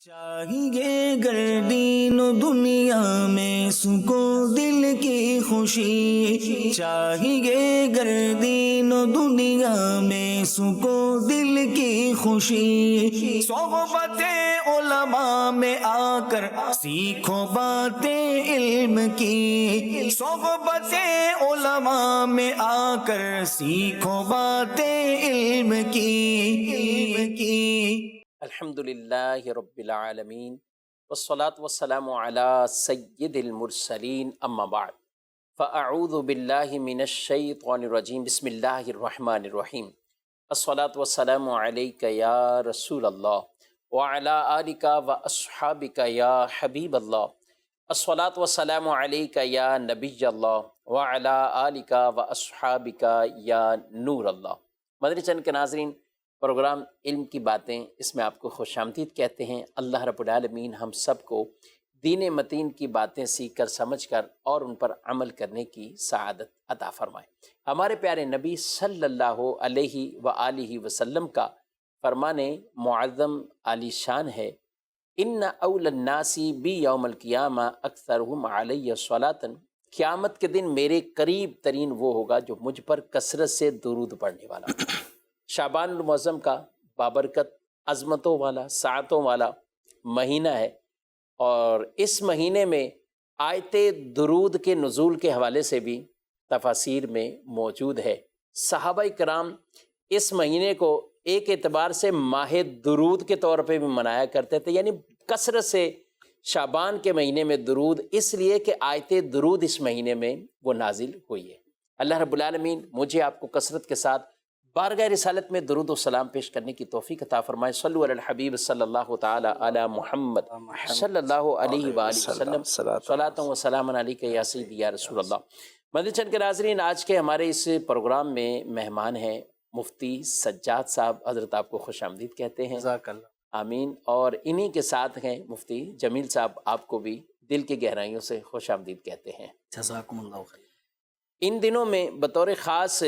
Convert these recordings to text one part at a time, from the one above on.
چاہیے گردین و دنیا میں سکو دل کی خوشی، چاہیے گردین و دنیا میں سکو دل کی خوشی، صحبت علماء میں آ کر سیکھو باتیں علم کی، صحبت علماء میں آ کر سیکھو باتیں علم کی۔ الحمد للہ رب العالمین والصلاة والسلام علی سید المرسلین اما بعد فاعوذ باللہ من الشیطان الرجیم بسم اللہ الرحمن الرحیم الصلاة والسلام علیک یا رسول اللہ وعلی آلک واصحابک یا حبیب اللہ الصلاة والسلام علیک یا نبی اللہ وعلی آلک واصحابک یا نور اللہ۔ مدنی چینل کے ناظرین، پروگرام علم کی باتیں، اس میں آپ کو خوش آمدید کہتے ہیں۔ اللہ رب العالمین ہم سب کو دین متین کی باتیں سیکھ کر سمجھ کر اور ان پر عمل کرنے کی سعادت عطا فرمائے۔ ہمارے پیارے نبی صلی اللہ علیہ وآلہ وسلم کا فرمان معظم عالی شان ہے، ان اول الناس بی یوم القیامہ اکثرہم علیہ صلاۃ، قیامت کے دن میرے قریب ترین وہ ہوگا جو مجھ پر کثرت سے درود پڑھنے والا ہوگا۔ شعبان المعظم کا بابرکت، عظمتوں والا، ساعتوں والا مہینہ ہے، اور اس مہینے میں آیت درود کے نزول کے حوالے سے بھی تفاسیر میں موجود ہے۔ صحابہ کرام اس مہینے کو ایک اعتبار سے ماہ درود کے طور پہ بھی منایا کرتے تھے، یعنی کثرت سے شعبان کے مہینے میں درود، اس لیے کہ آیت درود اس مہینے میں وہ نازل ہوئی ہے۔ اللہ رب العالمین مجھے آپ کو کثرت کے ساتھ بارگاہ رسالت میں درود و سلام پیش کرنے کی توفیق عطا فرمائے۔ صلو علی الحبیب صلی اللہ تعالی علی محمد صلی اللہ علیہ وآلہ وسلم، صلاۃ و سلام علیک یا سیدی یا رسول اللہ۔ مدنی چینل کے ناظرین، آج کے ہمارے اس پروگرام میں مہمان ہیں مفتی سجاد صاحب، حضرت آپ کو خوش آمدید کہتے ہیں۔ جزاک اللہ۔ آمین۔ اور انہی کے ساتھ ہیں مفتی جمیل صاحب، آپ کو بھی دل کی گہرائیوں سے خوش آمدید کہتے ہیں۔ جزاکم اللہ خیر۔ ان دنوں میں بطور خاص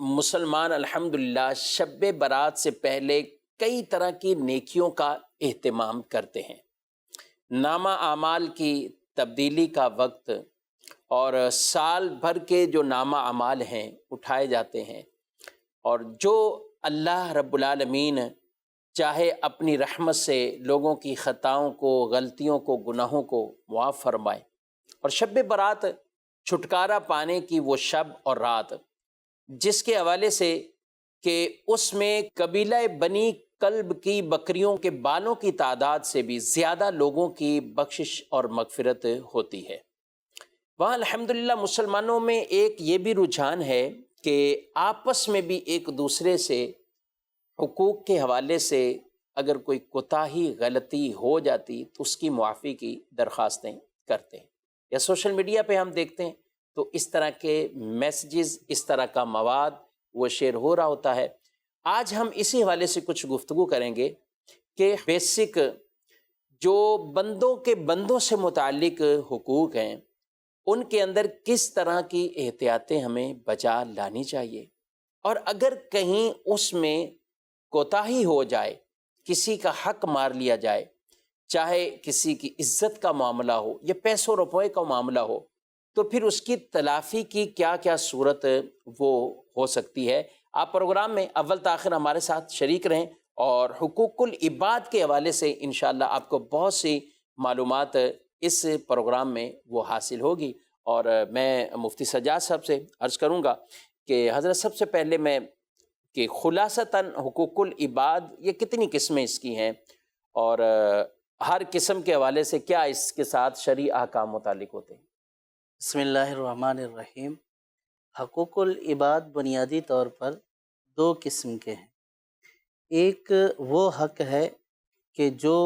مسلمان الحمدللہ شب برات سے پہلے کئی طرح کی نیکیوں کا اہتمام کرتے ہیں۔ نامہ اعمال کی تبدیلی کا وقت اور سال بھر کے جو نامہ اعمال ہیں اٹھائے جاتے ہیں، اور جو اللہ رب العالمین چاہے اپنی رحمت سے لوگوں کی خطاؤں کو، غلطیوں کو، گناہوں کو معاف فرمائے، اور شب برات چھٹکارا پانے کی وہ شب اور رات جس کے حوالے سے کہ اس میں قبیلہ بنی کلب کی بکریوں کے بالوں کی تعداد سے بھی زیادہ لوگوں کی بخشش اور مغفرت ہوتی ہے، وہاں الحمدللہ مسلمانوں میں ایک یہ بھی رجحان ہے کہ آپس میں بھی ایک دوسرے سے حقوق کے حوالے سے اگر کوئی کوتاہی غلطی ہو جاتی تو اس کی معافی کی درخواستیں کرتے ہیں، یا سوشل میڈیا پہ ہم دیکھتے ہیں تو اس طرح کے میسیجز، اس طرح کا مواد وہ شیئر ہو رہا ہوتا ہے۔ آج ہم اسی حوالے سے کچھ گفتگو کریں گے کہ بیسک جو بندوں کے بندوں سے متعلق حقوق ہیں ان کے اندر کس طرح کی احتیاطیں ہمیں بجا لانی چاہیے، اور اگر کہیں اس میں کوتاہی ہو جائے، کسی کا حق مار لیا جائے، چاہے کسی کی عزت کا معاملہ ہو یا پیسوں روپے کا معاملہ ہو، تو پھر اس کی تلافی کی کیا کیا صورت وہ ہو سکتی ہے۔ آپ پروگرام میں اول تاخیر ہمارے ساتھ شریک رہیں، اور حقوق العباد کے حوالے سے انشاءاللہ آپ کو بہت سی معلومات اس پروگرام میں وہ حاصل ہوگی۔ اور میں مفتی سجاد صاحب سے عرض کروں گا کہ حضرت سب سے پہلے میں کہ خلاصتاً حقوق العباد یہ کتنی قسمیں اس کی ہیں، اور ہر قسم کے حوالے سے کیا اس کے ساتھ شرعی احکام متعلق ہوتے ہیں؟ بسم اللہ الرحمن الرحیم۔ حقوق العباد بنیادی طور پر دو قسم کے ہیں۔ ایک وہ حق ہے کہ جو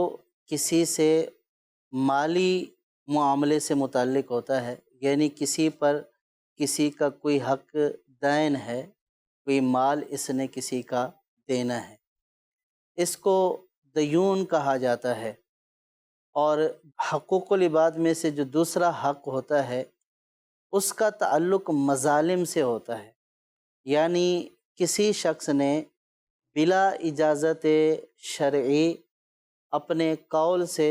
کسی سے مالی معاملے سے متعلق ہوتا ہے، یعنی کسی پر کسی کا کوئی حق دائن ہے، کوئی مال اس نے کسی کا دینا ہے، اس کو دیون کہا جاتا ہے۔ اور حقوق العباد میں سے جو دوسرا حق ہوتا ہے اس کا تعلق مظالم سے ہوتا ہے، یعنی کسی شخص نے بلا اجازت شرعی اپنے قول سے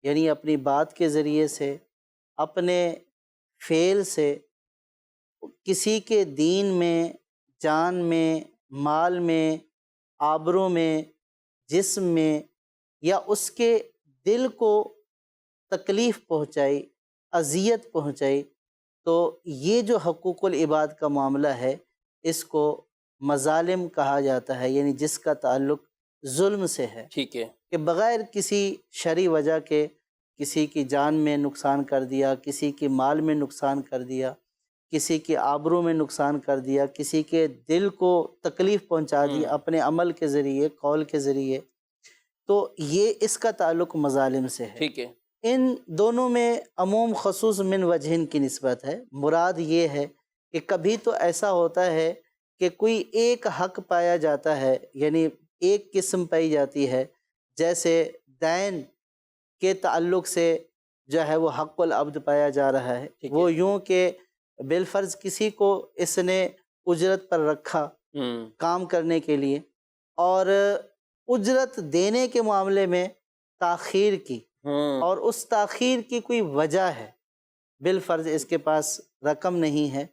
یعنی اپنی بات کے ذریعے سے، اپنے فعل سے کسی کے دین میں، جان میں، مال میں، آبرو میں، جسم میں، یا اس کے دل کو تکلیف پہنچائی، اذیت پہنچائی، تو یہ جو حقوق العباد کا معاملہ ہے اس کو مظالم کہا جاتا ہے، یعنی جس کا تعلق ظلم سے ہے، ٹھیک ہے، کہ بغیر کسی شرعی وجہ کے کسی کی جان میں نقصان کر دیا، کسی کی مال میں نقصان کر دیا، کسی کی آبرو میں نقصان کر دیا، کسی کے دل کو تکلیف پہنچا دی اپنے عمل کے ذریعے، قول کے ذریعے، تو یہ اس کا تعلق مظالم سے ہے۔ ٹھیک ہے، ان دونوں میں عموم خصوص من وجہن کی نسبت ہے۔ مراد یہ ہے کہ کبھی تو ایسا ہوتا ہے کہ کوئی ایک حق پایا جاتا ہے، یعنی ایک قسم پائی جاتی ہے، جیسے دین کے تعلق سے جو ہے وہ حق العبد پایا جا رہا ہے، ٹھیک ہے۔ وہ یوں کہ بالفرض کسی کو اس نے اجرت پر رکھا کام کرنے کے لیے، اور اجرت دینے کے معاملے میں تاخیر کی، اور اس تاخیر کی کوئی وجہ ہے، بالفرض اس کے پاس رقم نہیں ہے،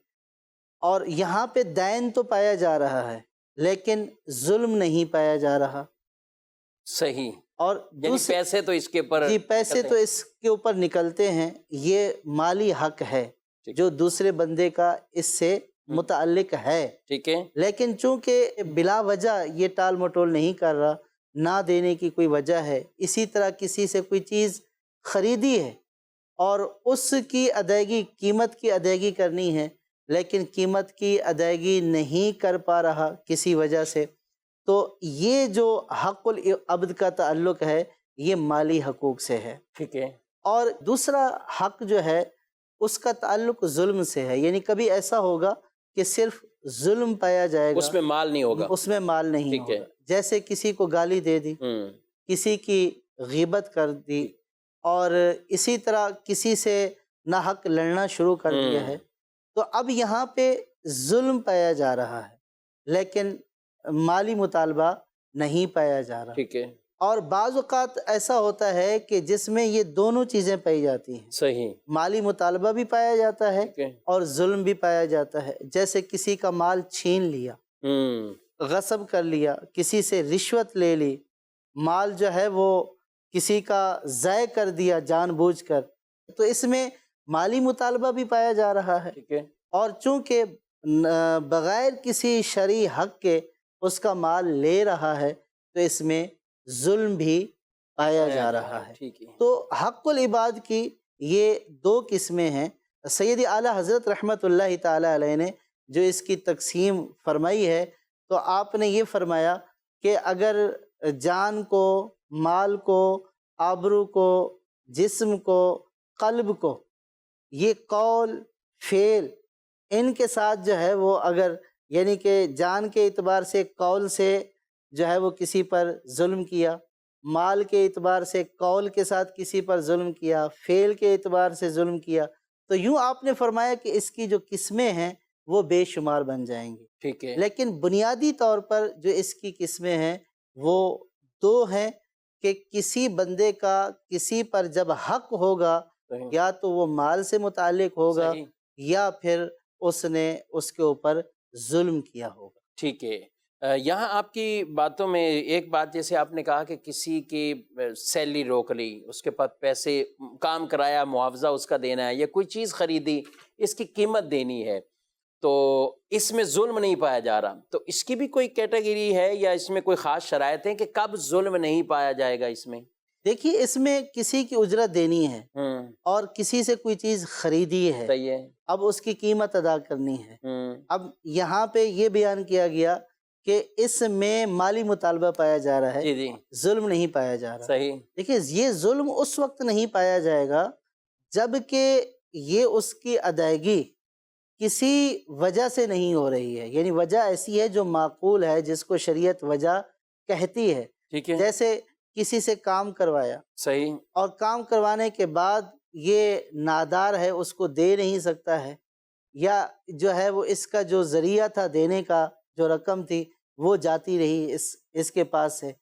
اور یہاں پہ دین تو پایا جا رہا ہے لیکن ظلم نہیں پایا جا رہا، صحیح، اور یعنی پیسے تو اس کے اوپر، جی پیسے تو اس کے اوپر نکلتے ہیں، یہ مالی حق ہے جو دوسرے بندے کا اس سے متعلق ہے، ٹھیک ہے، لیکن چونکہ بلا وجہ یہ ٹال مٹول نہیں کر رہا، نہ دینے کی کوئی وجہ ہے، اسی طرح کسی سے کوئی چیز خریدی ہے اور اس کی ادائیگی، قیمت کی ادائیگی کرنی ہے، لیکن قیمت کی ادائیگی نہیں کر پا رہا کسی وجہ سے، تو یہ جو حق العبد کا تعلق ہے یہ مالی حقوق سے ہے۔ ٹھیک ہے، اور دوسرا حق جو ہے اس کا تعلق ظلم سے ہے، یعنی کبھی ایسا ہوگا کہ صرف ظلم پایا جائے گا، اس میں مال نہیں ہوگا، اس میں مال نہیں ٹھیک ہے، ہوگا، جیسے کسی کو گالی دے دی، کسی کی غیبت کر دی، اور اسی طرح کسی سے ناحق لڑنا شروع کر دیا ہے، تو اب یہاں پہ ظلم پایا جا رہا ہے لیکن مالی مطالبہ نہیں پایا جا رہا۔ ٹھیک ہے، اور بعض اوقات ایسا ہوتا ہے کہ جس میں یہ دونوں چیزیں پائی جاتی ہیں، صحیح، مالی مطالبہ بھی پایا جاتا ہے ٹھیک ہے، اور ظلم بھی پایا جاتا ہے، جیسے کسی کا مال چھین لیا، غصب کر لیا، کسی سے رشوت لے لی، مال جو ہے وہ کسی کا ضائع کر دیا جان بوجھ کر، تو اس میں مالی مطالبہ بھی پایا جا رہا ہے، ٹھیک ہے، اور چونکہ بغیر کسی شرعی حق کے اس کا مال لے رہا ہے تو اس میں ظلم بھی پایا جا رہا ہے۔ ٹھیک ہے، تو حق العباد کی یہ دو قسمیں ہیں۔ سید اعلیٰ حضرت رحمۃ اللہ تعالی علیہ نے جو اس کی تقسیم فرمائی ہے تو آپ نے یہ فرمایا کہ اگر جان کو، مال کو، آبرو کو، جسم کو، قلب کو، یہ قول، فعل، ان کے ساتھ جو ہے وہ اگر یعنی کہ جان کے اعتبار سے قول سے جو ہے وہ کسی پر ظلم کیا، مال کے اعتبار سے قول کے ساتھ کسی پر ظلم کیا، فعل کے اعتبار سے ظلم کیا، تو یوں آپ نے فرمایا کہ اس کی جو قسمیں ہیں وہ بے شمار بن جائیں گی، ٹھیک ہے، لیکن بنیادی طور پر جو اس کی قسمیں ہیں وہ دو ہیں کہ کسی بندے کا کسی پر جب حق ہوگا صحیح، یا تو وہ مال سے متعلق ہوگا صحیح، یا پھر اس نے اس کے اوپر ظلم کیا ہوگا۔ ٹھیک ہے۔ یہاں آپ کی باتوں میں ایک بات، جیسے آپ نے کہا کہ کسی کی سیلری روک لی، اس کے پاس پیسے، کام کرایا، معاوضہ اس کا دینا ہے، یا کوئی چیز خریدی، اس کی قیمت دینی ہے، تو اس میں ظلم نہیں پایا جا رہا، تو اس کی بھی کوئی کیٹیگری ہے یا اس میں کوئی خاص شرائط ہیں کہ کب ظلم نہیں پایا جائے گا اس میں؟ دیکھیے اس میں کسی کی اجرت دینی ہے اور کسی سے کوئی چیز خریدی ہے، صحیح ہے، اب اس کی قیمت ادا کرنی ہے۔ ہوں، اب یہاں پہ یہ بیان کیا گیا کہ اس میں مالی مطالبہ پایا جا رہا ہے، جی جی، ظلم نہیں پایا جا رہا۔ صحیح، دیکھیے یہ ظلم اس وقت نہیں پایا جائے گا جب کہ یہ اس کی ادائیگی کسی وجہ سے نہیں ہو رہی ہے، یعنی وجہ ایسی ہے جو معقول ہے، جس کو شریعت وجہ کہتی ہے، ٹھیک ہے، جیسے کسی سے کام کروایا صحیح، اور کام کروانے کے بعد یہ نادار ہے، اس کو دے نہیں سکتا ہے، یا جو ہے وہ اس کا جو ذریعہ تھا دینے کا، جو رقم تھی وہ جاتی رہی اس کے پاس سے،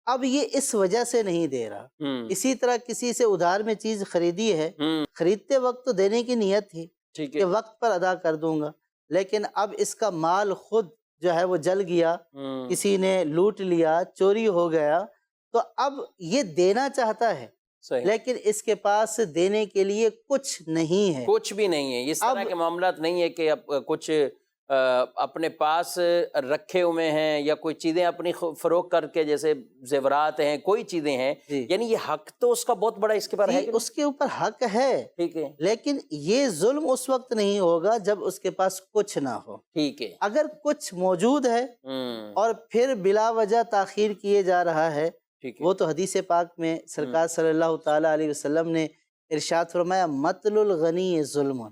اب یہ اس وجہ سے نہیں دے رہا. اسی طرح کسی سے ادھار میں چیز خریدی ہے، خریدتے وقت تو دینے کی نیت تھی ٹھیک کہ وقت پر ادا کر دوں گا، لیکن اب اس کا مال خود جو ہے وہ جل گیا، کسی نے لوٹ لیا، چوری ہو گیا، تو اب یہ دینا چاہتا ہے صحیح، لیکن اس کے پاس دینے کے لیے کچھ نہیں ہے. کچھ بھی نہیں ہے. اس طرح اب کے معاملات نہیں ہے کہ اب کچھ اپنے پاس رکھے ہوئے ہیں یا کوئی چیزیں اپنی فروخت کر کے، جیسے زیورات ہیں، کوئی چیزیں ہیں، جی یعنی یہ حق تو اس کا بہت بڑا اس کے پر ہے جی کہ اس کے اوپر حق ہے، ٹھیک ہے، لیکن یہ ظلم اس وقت نہیں ہوگا جب اس کے پاس کچھ نہ ہو. ٹھیک ہے. اگر کچھ موجود ہے اور پھر بلا وجہ تاخیر کیے جا رہا ہے، ٹھیک ہے. وہ تو حدیث پاک میں سرکار صلی اللہ تعالیٰ علیہ وسلم نے ارشاد فرمایا مطل الغنی ظلم،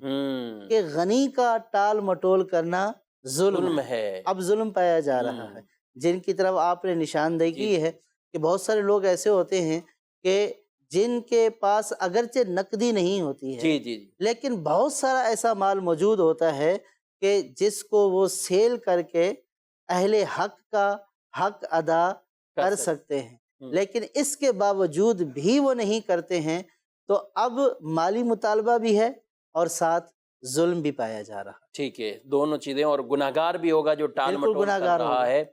کہ غنی کا ٹال مٹول کرنا ظلم ہے. ہے. اب ظلم پایا جا رہا ہے. جن کی طرف آپ نے نشاندہی کی ہے کہ بہت سارے لوگ ایسے ہوتے ہیں کہ جن کے پاس اگرچہ نقدی نہیں ہوتی ہے جی جی جی لیکن بہت سارا ایسا مال موجود ہوتا ہے کہ جس کو وہ سیل کر کے اہل حق کا حق ادا کر سکتے ہیں، لیکن اس کے باوجود بھی وہ نہیں کرتے ہیں، تو اب مالی مطالبہ بھی ہے اور ساتھ ظلم بھی پایا جا رہا. ٹھیک ہے، دونوں چیزیں، اور گناہگار بھی ہوگا جو ٹال بالکل مٹول کر گناہگار رہا ہوگا. ہے.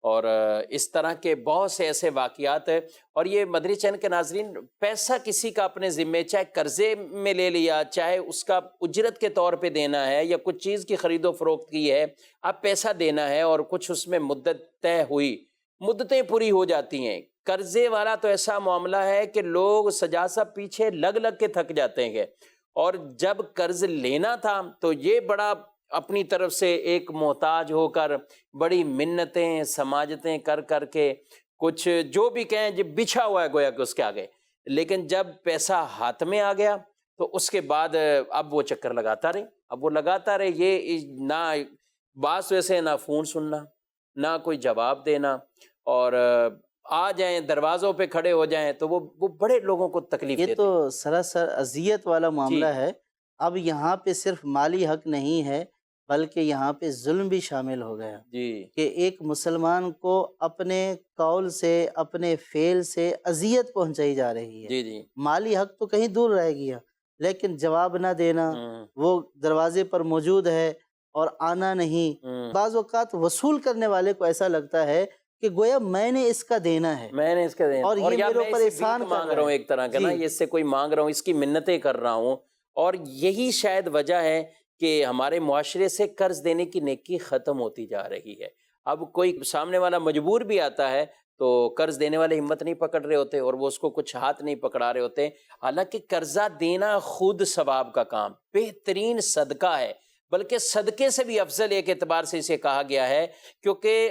اور اس طرح کے بہت سے ایسے واقعات ہیں. اور یہ مدنی چینل کے ناظرین، پیسہ کسی کا اپنے ذمے، چاہے قرضے میں لے لیا، چاہے اس کا اجرت کے طور پہ دینا ہے، یا کچھ چیز کی خرید و فروخت کی ہے، اب پیسہ دینا ہے اور کچھ اس میں مدت طے ہوئی، مدتیں پوری ہو جاتی ہیں. قرضے والا تو ایسا معاملہ ہے کہ لوگ سجاسا پیچھے لگ لگ کے تھک جاتے ہیں. اور جب قرض لینا تھا تو یہ بڑا اپنی طرف سے ایک محتاج ہو کر بڑی منتیں سماجتیں کر کر کے کچھ جو بھی کہیں جب بچھا ہوا ہے گویا کہ اس کے آگے، لیکن جب پیسہ ہاتھ میں آ گیا تو اس کے بعد اب وہ چکر لگاتا رہے، اب وہ لگاتا رہے. یہ نہ بعض ویسے نہ فون سننا، نہ کوئی جواب دینا، اور آ جائیں دروازوں پہ کھڑے ہو جائیں تو وہ بڑے لوگوں کو تکلیف یہ دیتے تو سراسر اذیت والا معاملہ ہے. اب یہاں پہ صرف مالی حق نہیں ہے بلکہ یہاں پہ ظلم بھی شامل ہو گیا جی کہ ایک مسلمان کو اپنے قول سے اپنے فعل سے اذیت پہنچائی جا رہی ہے. جی جی مالی حق تو کہیں دور رہ گیا، لیکن جواب نہ دینا، وہ دروازے پر موجود ہے اور آنا نہیں. بعض اوقات وصول کرنے والے کو ایسا لگتا ہے کہ گویا میں نے اس کا دینا ہے، میں نے اس کا دینا، اور یہ یا میرے میں اوپر اسے احسان بھیک کر مانگ رہا رہا ہوں ہے. ایک طرح کا نا، جی یہ اس سے کوئی مانگ رہا ہوں، اس کی منتیں کر رہا ہوں. اور یہی شاید وجہ ہے کہ ہمارے معاشرے سے قرض دینے کی نیکی ختم ہوتی جا رہی ہے. اب کوئی سامنے والا مجبور بھی آتا ہے تو قرض دینے والے ہمت نہیں پکڑ رہے ہوتے اور وہ اس کو کچھ ہاتھ نہیں پکڑا رہے ہوتے. حالانکہ قرضہ دینا خود ثواب کا کام، بہترین صدقہ ہے، بلکہ صدقے سے بھی افضل ایک اعتبار سے اسے کہا گیا ہے، کیونکہ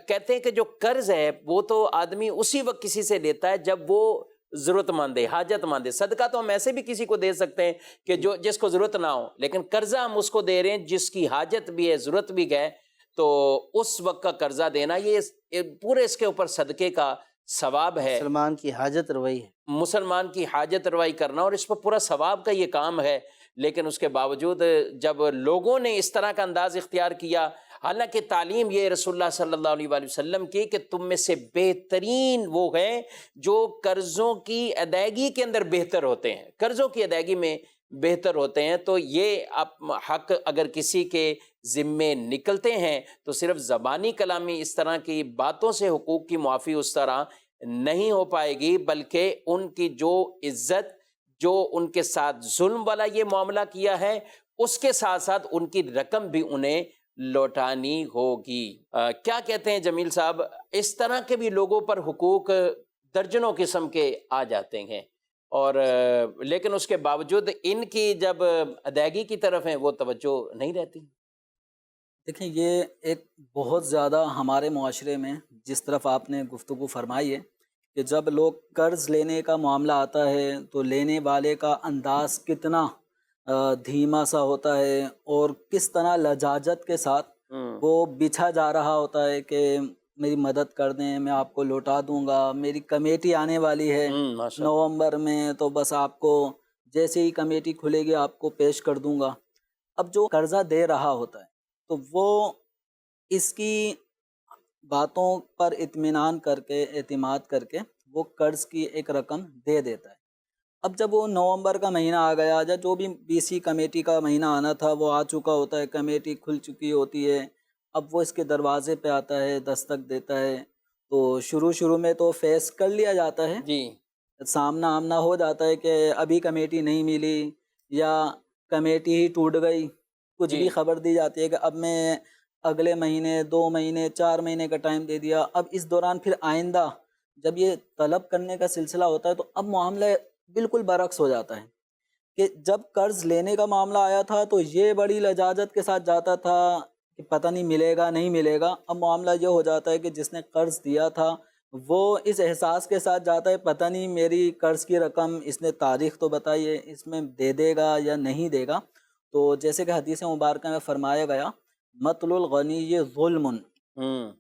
کہتے ہیں کہ جو قرض ہے وہ تو آدمی اسی وقت کسی سے لیتا ہے جب وہ ضرورت مند ہے، حاجت مند ہے. صدقہ تو ہم ایسے بھی کسی کو دے سکتے ہیں کہ جو جس کو ضرورت نہ ہو، لیکن قرضہ ہم اس کو دے رہے ہیں جس کی حاجت بھی ہے، ضرورت بھی ہے. تو اس وقت کا قرضہ دینا یہ پورے اس کے اوپر صدقے کا ثواب ہے، مسلمان کی حاجت روائی ہے. مسلمان کی حاجت روائی کرنا، اور اس پر پورا ثواب کا یہ کام ہے. لیکن اس کے باوجود جب لوگوں نے اس طرح کا انداز اختیار کیا، حالانکہ تعلیم یہ رسول اللہ صلی اللہ علیہ وآلہ وسلم کی کہ تم میں سے بہترین وہ ہیں جو قرضوں کی ادائیگی کے اندر بہتر ہوتے ہیں، قرضوں کی ادائیگی میں بہتر ہوتے ہیں. تو یہ حق اگر کسی کے ذمے نکلتے ہیں تو صرف زبانی کلامی اس طرح کی باتوں سے حقوق کی معافی اس طرح نہیں ہو پائے گی، بلکہ ان کی جو عزت، جو ان کے ساتھ ظلم والا یہ معاملہ کیا ہے، اس کے ساتھ ساتھ ان کی رقم بھی انہیں لوٹانی ہوگی. کیا کہتے ہیں جمیل صاحب، اس طرح کے بھی لوگوں پر حقوق درجنوں قسم کے آ جاتے ہیں، اور لیکن اس کے باوجود ان کی جب ادائیگی کی طرف ہیں وہ توجہ نہیں رہتی. دیکھیں، یہ ایک بہت زیادہ ہمارے معاشرے میں جس طرف آپ نے گفتگو فرمائی ہے کہ جب لوگ قرض لینے کا معاملہ آتا ہے تو لینے والے کا انداز کتنا دھیما سا ہوتا ہے اور کس طرح لجاجت کے ساتھ وہ بچھا جا رہا ہوتا ہے کہ میری مدد کر دیں، میں آپ کو لوٹا دوں گا، میری کمیٹی آنے والی ہے نومبر میں، تو بس آپ کو جیسے ہی کمیٹی کھلے گی آپ کو پیش کر دوں گا. اب جو قرضہ دے رہا ہوتا ہے تو وہ اس کی باتوں پر اطمینان کر کے، اعتماد کر کے وہ قرض کی ایک رقم دے دیتا ہے۔ اب جب وہ نومبر کا مہینہ آ گیا یا جو بھی BC کمیٹی کا مہینہ آنا تھا وہ آ چکا ہوتا ہے، کمیٹی کھل چکی ہوتی ہے، اب وہ اس کے دروازے پہ آتا ہے، دستک دیتا ہے، تو شروع میں تو فیس کر لیا جاتا ہے، جی سامنا آمنا ہو جاتا ہے کہ ابھی کمیٹی نہیں ملی یا کمیٹی ہی ٹوٹ گئی، کچھ جی بھی خبر دی جاتی ہے کہ اب میں اگلے مہینے 2 مہینے 4 مہینے کا ٹائم دے دیا۔ اب اس دوران پھر آئندہ جب یہ طلب کرنے کا سلسلہ ہوتا ہے تو اب معاملہ بالکل برعکس ہو جاتا ہے کہ جب قرض لینے کا معاملہ آیا تھا تو یہ بڑی لجاجت کے ساتھ جاتا تھا کہ پتہ نہیں ملے گا نہیں ملے گا، اب معاملہ یہ ہو جاتا ہے کہ جس نے قرض دیا تھا وہ اس احساس کے ساتھ جاتا ہے پتہ نہیں میری قرض کی رقم اس نے تاریخ تو بتائی ہے، اس میں دے دے گا یا نہیں دے گا۔ تو جیسے کہ حدیث مبارکہ میں فرمایا گیا مطل الغنی ظلم، ہوں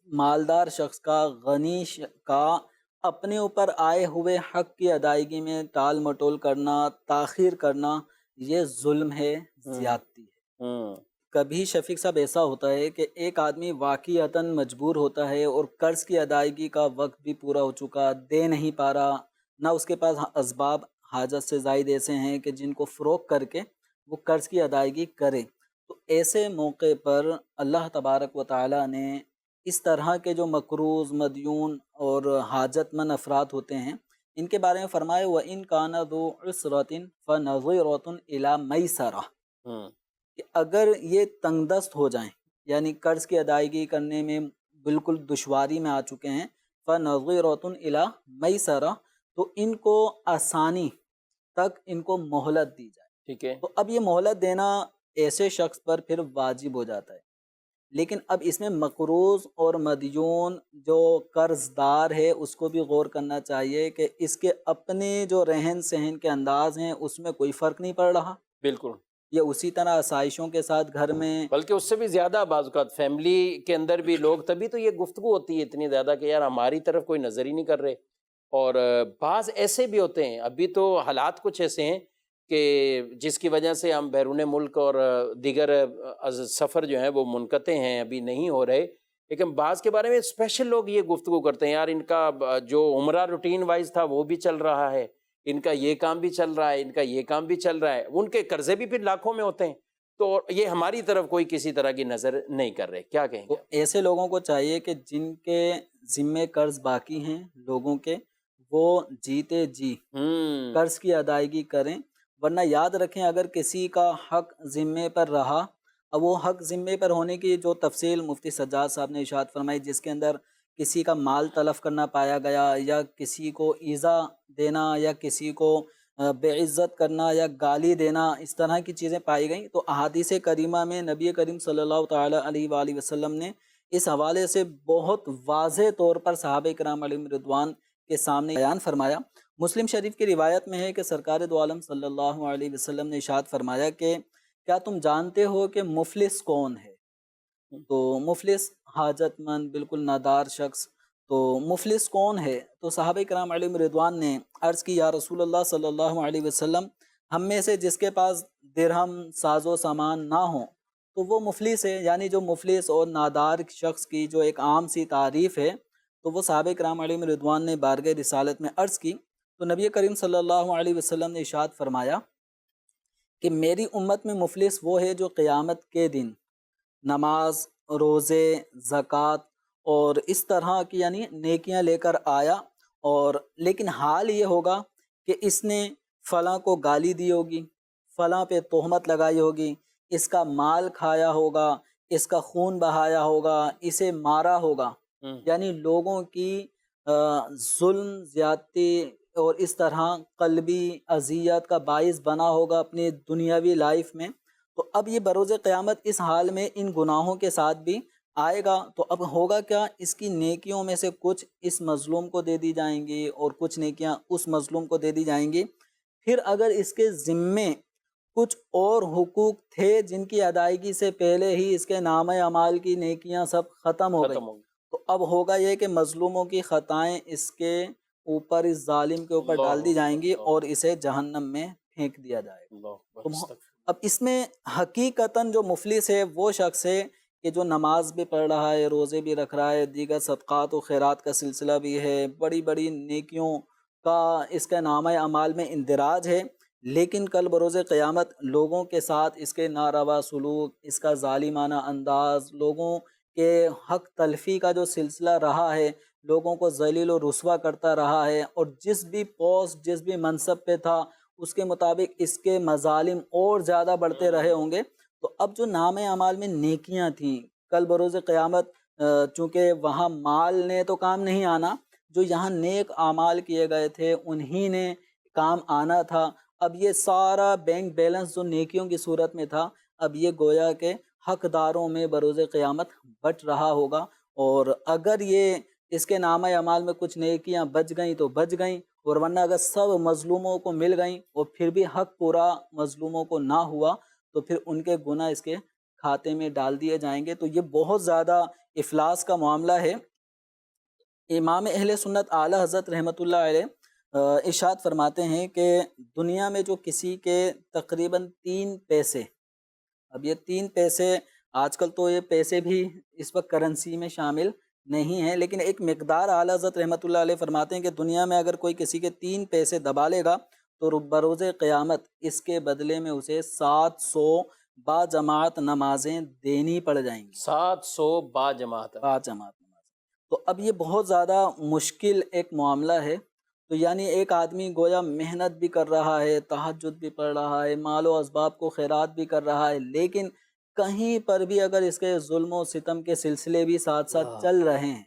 مالدار شخص کا غنی کا اپنے اوپر آئے ہوئے حق کی ادائیگی میں ٹال مٹول کرنا، تاخیر کرنا، یہ ظلم ہے، زیادتی ہے۔ ہوں کبھی شفیق صاحب ایسا ہوتا ہے کہ ایک آدمی واقعتاً مجبور ہوتا ہے اور قرض کی ادائیگی کا وقت بھی پورا ہو چکا، دے نہیں پا رہا، نہ اس کے پاس اسباب حاجت سے زائد ایسے ہیں کہ جن کو فروغ کر کے وہ قرض کی ادائیگی کرے، تو ایسے موقع پر اللہ تبارک و تعالیٰ نے اس طرح کے جو مقروض، مدیون اور حاجت مند افراد ہوتے ہیں ان کے بارے میں فرمائے وَإِن كَانَ ذُو عُسْرَةٍ فَنَظِرَةٌ إِلَىٰ مَيْسَرَةٍ، ہوں کہ اگر یہ تنگ دست ہو جائیں یعنی قرض کی ادائیگی کرنے میں بالکل دشواری میں آ چکے ہیں، فَنَظِرَةٌ إِلَىٰ مَيْسَرَةٍ، تو ان کو آسانی تک ان کو مہلت دی جائے۔ ٹھیک ہے، تو اب یہ مہلت دینا ایسے شخص پر پھر واجب ہو جاتا ہے، لیکن اب اس میں مقروض اور مدیون جو قرض دار ہے اس کو بھی غور کرنا چاہیے کہ اس کے اپنے جو رہن سہن کے انداز ہیں اس میں کوئی فرق نہیں پڑ رہا، بالکل، یا اسی طرح آسائشوں کے ساتھ گھر میں بلکہ اس سے بھی زیادہ بعض اوقات فیملی کے اندر بھی لوگ، تبھی تو یہ گفتگو ہوتی ہے اتنی زیادہ کہ یار ہماری طرف کوئی نظر ہی نہیں کر رہے، اور بعض ایسے بھی ہوتے ہیں، ابھی تو حالات کچھ ایسے ہیں کہ جس کی وجہ سے ہم بیرون ملک اور دیگر سفر جو ہیں وہ منقطع ہیں، ابھی نہیں ہو رہے، لیکن بعض کے بارے میں اسپیشل لوگ یہ گفتگو کرتے ہیں، یار ان کا جو عمرہ روٹین وائز تھا وہ بھی چل رہا ہے، ان کا یہ کام بھی چل رہا ہے، ان کا یہ کام بھی چل رہا ہے، ان کے قرضے بھی پھر لاکھوں میں ہوتے ہیں، تو یہ ہماری طرف کوئی کسی طرح کی نظر نہیں کر رہے، کیا کہیں تو گے؟ ایسے لوگوں کو چاہیے کہ جن کے ذمے قرض باقی ہیں لوگوں کے، وہ جیتے جی قرض کی ادائیگی کریں، ورنہ یاد رکھیں اگر کسی کا حق ذمے پر رہا، اب وہ حق ذمے پر ہونے کی جو تفصیل مفتی سجاد صاحب نے ارشاد فرمائی جس کے اندر کسی کا مال تلف کرنا پایا گیا یا کسی کو ایذا دینا یا کسی کو بے عزت کرنا یا گالی دینا، اس طرح کی چیزیں پائی گئیں، تو احادیث کریمہ میں نبی کریم صلی اللہ تعالی علیہ وآلہ وسلم نے اس حوالے سے بہت واضح طور پر صحابہ کرام علیہم رضوان کے سامنے بیان فرمایا۔ مسلم شریف کی روایت میں ہے کہ سرکار دو عالم صلی اللہ علیہ وسلم نے ارشاد فرمایا کہ کیا تم جانتے ہو کہ مفلس کون ہے؟ تو مفلس حاجت مند، بالکل نادار شخص، تو مفلس کون ہے؟ تو صحابہ کرام علیہم رضوان نے عرض کی یا رسول اللہ صلی اللہ علیہ وسلم، ہم میں سے جس کے پاس درہم ساز و سامان نہ ہو تو وہ مفلس ہے، یعنی جو مفلس اور نادار شخص کی جو ایک عام سی تعریف ہے، تو وہ صحابہ کرام علیہم رضوان نے بارگاہ رسالت میں عرض کی، تو نبی کریم صلی اللہ علیہ وسلم نے ارشاد فرمایا کہ میری امت میں مفلس وہ ہے جو قیامت کے دن نماز، روزے، زکوٰۃ اور اس طرح کی یعنی نیکیاں لے کر آیا، اور لیکن حال یہ ہوگا کہ اس نے فلاں کو گالی دی ہوگی، فلاں پہ تہمت لگائی ہوگی، اس کا مال کھایا ہوگا، اس کا خون بہایا ہوگا، اسے مارا ہوگا، یعنی لوگوں کی ظلم، زیادتی اور اس طرح قلبی اذیت کا باعث بنا ہوگا اپنی دنیاوی لائف میں، تو اب یہ بروز قیامت اس حال میں ان گناہوں کے ساتھ بھی آئے گا، تو اب ہوگا کیا، اس کی نیکیوں میں سے کچھ اس مظلوم کو دے دی جائیں گی اور کچھ نیکیاں اس مظلوم کو دے دی جائیں گی، پھر اگر اس کے ذمے کچھ اور حقوق تھے جن کی ادائیگی سے پہلے ہی اس کے نامہ اعمال کی نیکیاں سب ختم ہو گئی، تو اب ہوگا یہ کہ مظلوموں کی خطائیں اس کے اوپر، اس ظالم کے اوپر ڈال دی جائیں گی اور اسے جہنم میں پھینک دیا جائے گا۔ اب اس میں حقیقتاً جو مفلس ہے وہ شخص ہے کہ جو نماز بھی پڑھ رہا ہے، روزے بھی رکھ رہا ہے، دیگر صدقات و خیرات کا سلسلہ بھی ہے، بڑی بڑی نیکیوں کا اس کا نامہ اعمال میں اندراج ہے، لیکن کل بروز قیامت لوگوں کے ساتھ اس کے ناروا سلوک، اس کا ظالمانہ انداز، لوگوں کے حق تلفی کا جو سلسلہ رہا ہے، لوگوں کو ذلیل و رسوا کرتا رہا ہے، اور جس بھی پوسٹ، جس بھی منصب پہ تھا اس کے مطابق اس کے مظالم اور زیادہ بڑھتے رہے ہوں گے۔ تو اب جو نام اعمال میں نیکیاں تھیں، کل بروز قیامت چونکہ وہاں مال نے تو کام نہیں آنا، جو یہاں نیک اعمال کیے گئے تھے انہی نے کام آنا تھا۔ اب یہ سارا بینک بیلنس جو نیکیوں کی صورت میں تھا، اب یہ گویا کہ حقداروں میں بروز قیامت بٹ رہا ہوگا، اور اگر یہ اس کے نامہ اعمال میں کچھ نیکیاں بچ گئیں تو بچ گئیں، اور ورنہ اگر سب مظلوموں کو مل گئیں اور پھر بھی حق پورا مظلوموں کو نہ ہوا تو پھر ان کے گناہ اس کے کھاتے میں ڈال دیے جائیں گے۔ تو یہ بہت زیادہ افلاس کا معاملہ ہے۔ امام اہل سنت اعلیٰ حضرت رحمۃ اللہ علیہ ارشاد فرماتے ہیں کہ دنیا میں جو کسی کے تقریباً 3 پیسے، اب یہ 3 پیسے آج کل تو یہ پیسے بھی اس وقت کرنسی میں شامل نہیں ہیں، لیکن ایک مقدار اعلیٰ حضرت رحمۃ اللہ علیہ فرماتے ہیں کہ دنیا میں اگر کوئی کسی کے 3 پیسے دبا لے گا تو بروز قیامت اس کے بدلے میں اسے 700 با جماعت نمازیں دینی پڑ جائیں گی۔ 700 با جماعت۔ با جماعت نمازیں، تو اب یہ بہت زیادہ مشکل ایک معاملہ ہے۔ تو یعنی ایک آدمی گویا محنت بھی کر رہا ہے، تہجد بھی پڑھ رہا ہے، مال و اسباب کو خیرات بھی کر رہا ہے، لیکن کہیں پر بھی اگر اس کے ظلم و ستم کے سلسلے بھی ساتھ ساتھ چل رہے ہیں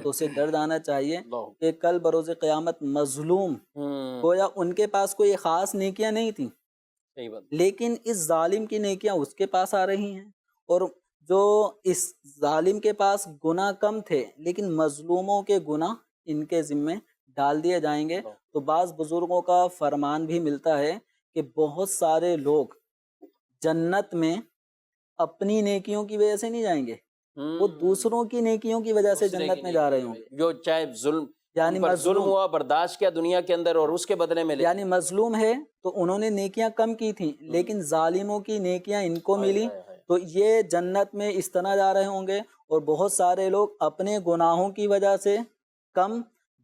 تو اسے ڈر جانا چاہیے کہ کل بروز قیامت مظلوم گویا ان کے پاس کوئی خاص نیکیاں نہیں تھیں، لیکن اس ظالم کی نیکیاں اس کے پاس آ رہی ہیں، اور جو اس ظالم کے پاس گناہ کم تھے لیکن مظلوموں کے گناہ ان کے ذمے ڈال دیے جائیں گے۔ تو بعض بزرگوں کا فرمان بھی ملتا ہے کہ بہت سارے لوگ جنت میں اپنی نیکیوں کی وجہ سے نہیں جائیں گے، وہ دوسروں کی نیکیوں کی وجہ سے جنت میں جا رہے ہوں گے۔ جو چاہے ظلم یعنی ظلم ہوا برداشت کیا دنیا کے اندر اور اس کے بدلے میں یعنی مظلوم ہے تو انہوں نے نیکیاں کم کی تھیں لیکن ظالموں کی نیکیاں ان کو ملی، تو یہ جنت میں اس طرح جا رہے ہوں گے۔ اور بہت سارے لوگ اپنے گناہوں کی وجہ سے کم،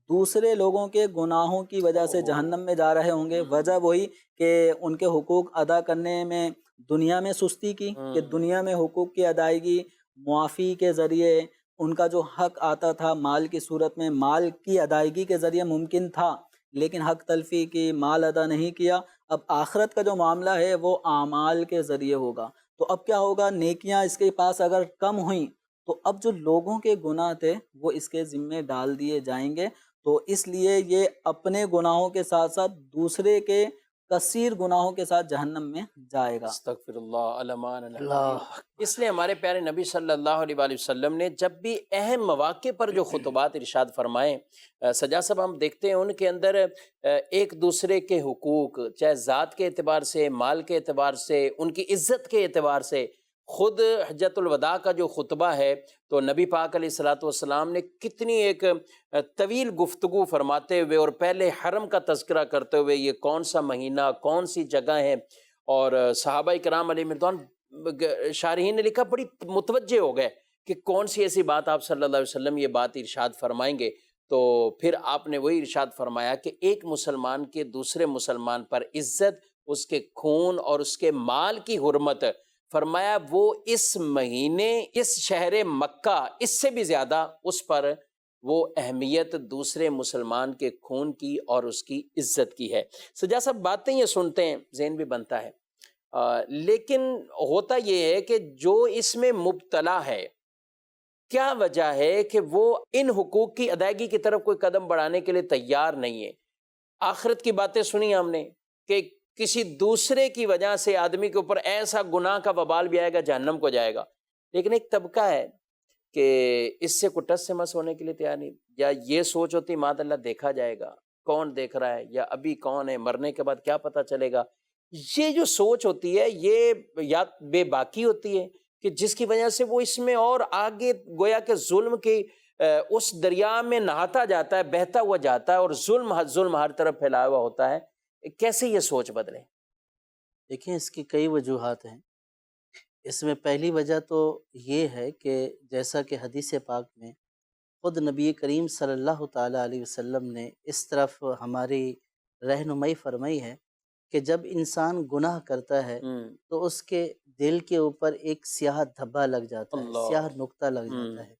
دوسرے لوگوں کے گناہوں کی وجہ سے جہنم میں جا رہے ہوں گے۔ وجہ وہی کہ ان کے حقوق ادا کرنے میں دنیا میں سستی کی، کہ دنیا میں حقوق کی ادائیگی معافی کے ذریعے، ان کا جو حق آتا تھا مال کی صورت میں مال کی ادائیگی کے ذریعے ممکن تھا، لیکن حق تلفی کی، مال ادا نہیں کیا۔ اب آخرت کا جو معاملہ ہے وہ اعمال کے ذریعے ہوگا۔ تو اب کیا ہوگا، نیکیاں اس کے پاس اگر کم ہوئیں تو اب جو لوگوں کے گناہ تھے وہ اس کے ذمے ڈال دیے جائیں گے۔ تو اس لیے یہ اپنے گناہوں کے ساتھ ساتھ دوسرے کے کثیر گناہوں کے ساتھ جہنم میں جائے گا۔ استغفر اللہ علمان اللہ۔ اس لیے ہمارے پیارے نبی صلی اللہ علیہ وآلہ وسلم نے جب بھی اہم مواقع پر جو خطبات ارشاد فرمائے، سجاد صاحب ہم دیکھتے ہیں ان کے اندر ایک دوسرے کے حقوق، چاہے ذات کے اعتبار سے، مال کے اعتبار سے، ان کی عزت کے اعتبار سے، خود حجت الوداع کا جو خطبہ ہے تو نبی پاک علیہ الصلوۃ والسلام نے کتنی ایک طویل گفتگو فرماتے ہوئے اور پہلے حرم کا تذکرہ کرتے ہوئے یہ کون سا مہینہ، کون سی جگہ ہے، اور صحابہ کرام علیہ رضوان، شارحین نے لکھا بڑی متوجہ ہو گئے کہ کون سی ایسی بات آپ صلی اللہ علیہ وسلم یہ بات ارشاد فرمائیں گے۔ تو پھر آپ نے وہی ارشاد فرمایا کہ ایک مسلمان کے دوسرے مسلمان پر عزت، اس کے خون اور اس کے مال کی حرمت، فرمایا وہ اس مہینے، اس شہر مکہ، اس سے بھی زیادہ اس پر وہ اہمیت دوسرے مسلمان کے خون کی اور اس کی عزت کی ہے۔ سجاد صاحب باتیں یہ سنتے ہیں ذہن بھی بنتا ہے، لیکن ہوتا یہ ہے کہ جو اس میں مبتلا ہے، کیا وجہ ہے کہ وہ ان حقوق کی ادائیگی کی طرف کوئی قدم بڑھانے کے لیے تیار نہیں ہے؟ آخرت کی باتیں سنی ہم نے کہ کسی دوسرے کی وجہ سے آدمی کے اوپر ایسا گناہ کا وبال بھی آئے گا، جہنم کو جائے گا، لیکن ایک طبقہ ہے کہ اس سے کوئی ٹس سے مس ہونے کے لیے تیار نہیں، یا یہ سوچ ہوتی ماد اللہ دیکھا جائے گا، کون دیکھ رہا ہے، یا ابھی کون ہے، مرنے کے بعد کیا پتہ چلے گا۔ یہ جو سوچ ہوتی ہے یہ یا بے باکی ہوتی ہے کہ جس کی وجہ سے وہ اس میں اور آگے گویا کہ ظلم کی اس دریا میں نہاتا جاتا ہے، بہتا ہوا جاتا ہے، اور ظلم ہر طرف پھیلایا ہوا ہوتا ہے۔ کیسے یہ سوچ بدلے؟ دیکھیں اس کی کئی وجوہات ہیں۔ اس میں پہلی وجہ تو یہ ہے کہ جیسا کہ حدیث پاک میں خود نبی کریم صلی اللہ تعالیٰ علیہ وسلم نے اس طرف ہماری رہنمائی فرمائی ہے کہ جب انسان گناہ کرتا ہے تو اس کے دل کے اوپر ایک سیاہ دھبا لگ جاتا ہے، اللہ۔ سیاہ نقطہ لگ جاتا ہے۔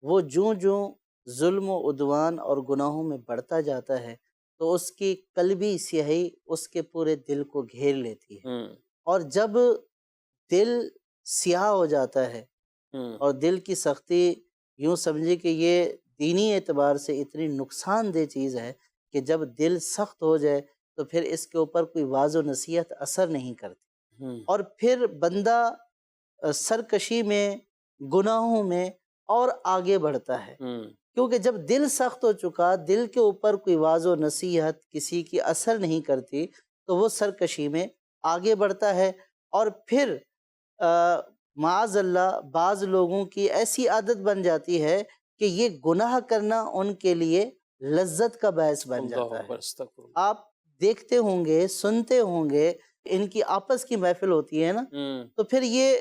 وہ جوں جوں ظلم و عدوان اور گناہوں میں بڑھتا جاتا ہے تو اس کی قلبی سیاہی اس کے پورے دل کو گھیر لیتی ہے، اور جب دل سیاہ ہو جاتا ہے اور دل کی سختی، یوں سمجھے کہ یہ دینی اعتبار سے اتنی نقصان دہ چیز ہے کہ جب دل سخت ہو جائے تو پھر اس کے اوپر کوئی واعظ و نصیحت اثر نہیں کرتی، اور پھر بندہ سرکشی میں، گناہوں میں اور آگے بڑھتا ہے، کیونکہ جب دل سخت ہو چکا، دل کے اوپر کوئی واعظ و نصیحت کسی کی اثر نہیں کرتی تو وہ سرکشی میں آگے بڑھتا ہے، اور پھر معاذ اللہ بعض لوگوں کی ایسی عادت بن جاتی ہے کہ یہ گناہ کرنا ان کے لیے لذت کا باعث بن جاتا ہے۔ آپ دیکھتے ہوں گے، سنتے ہوں گے، ان کی آپس کی محفل ہوتی ہے نا، تو پھر یہ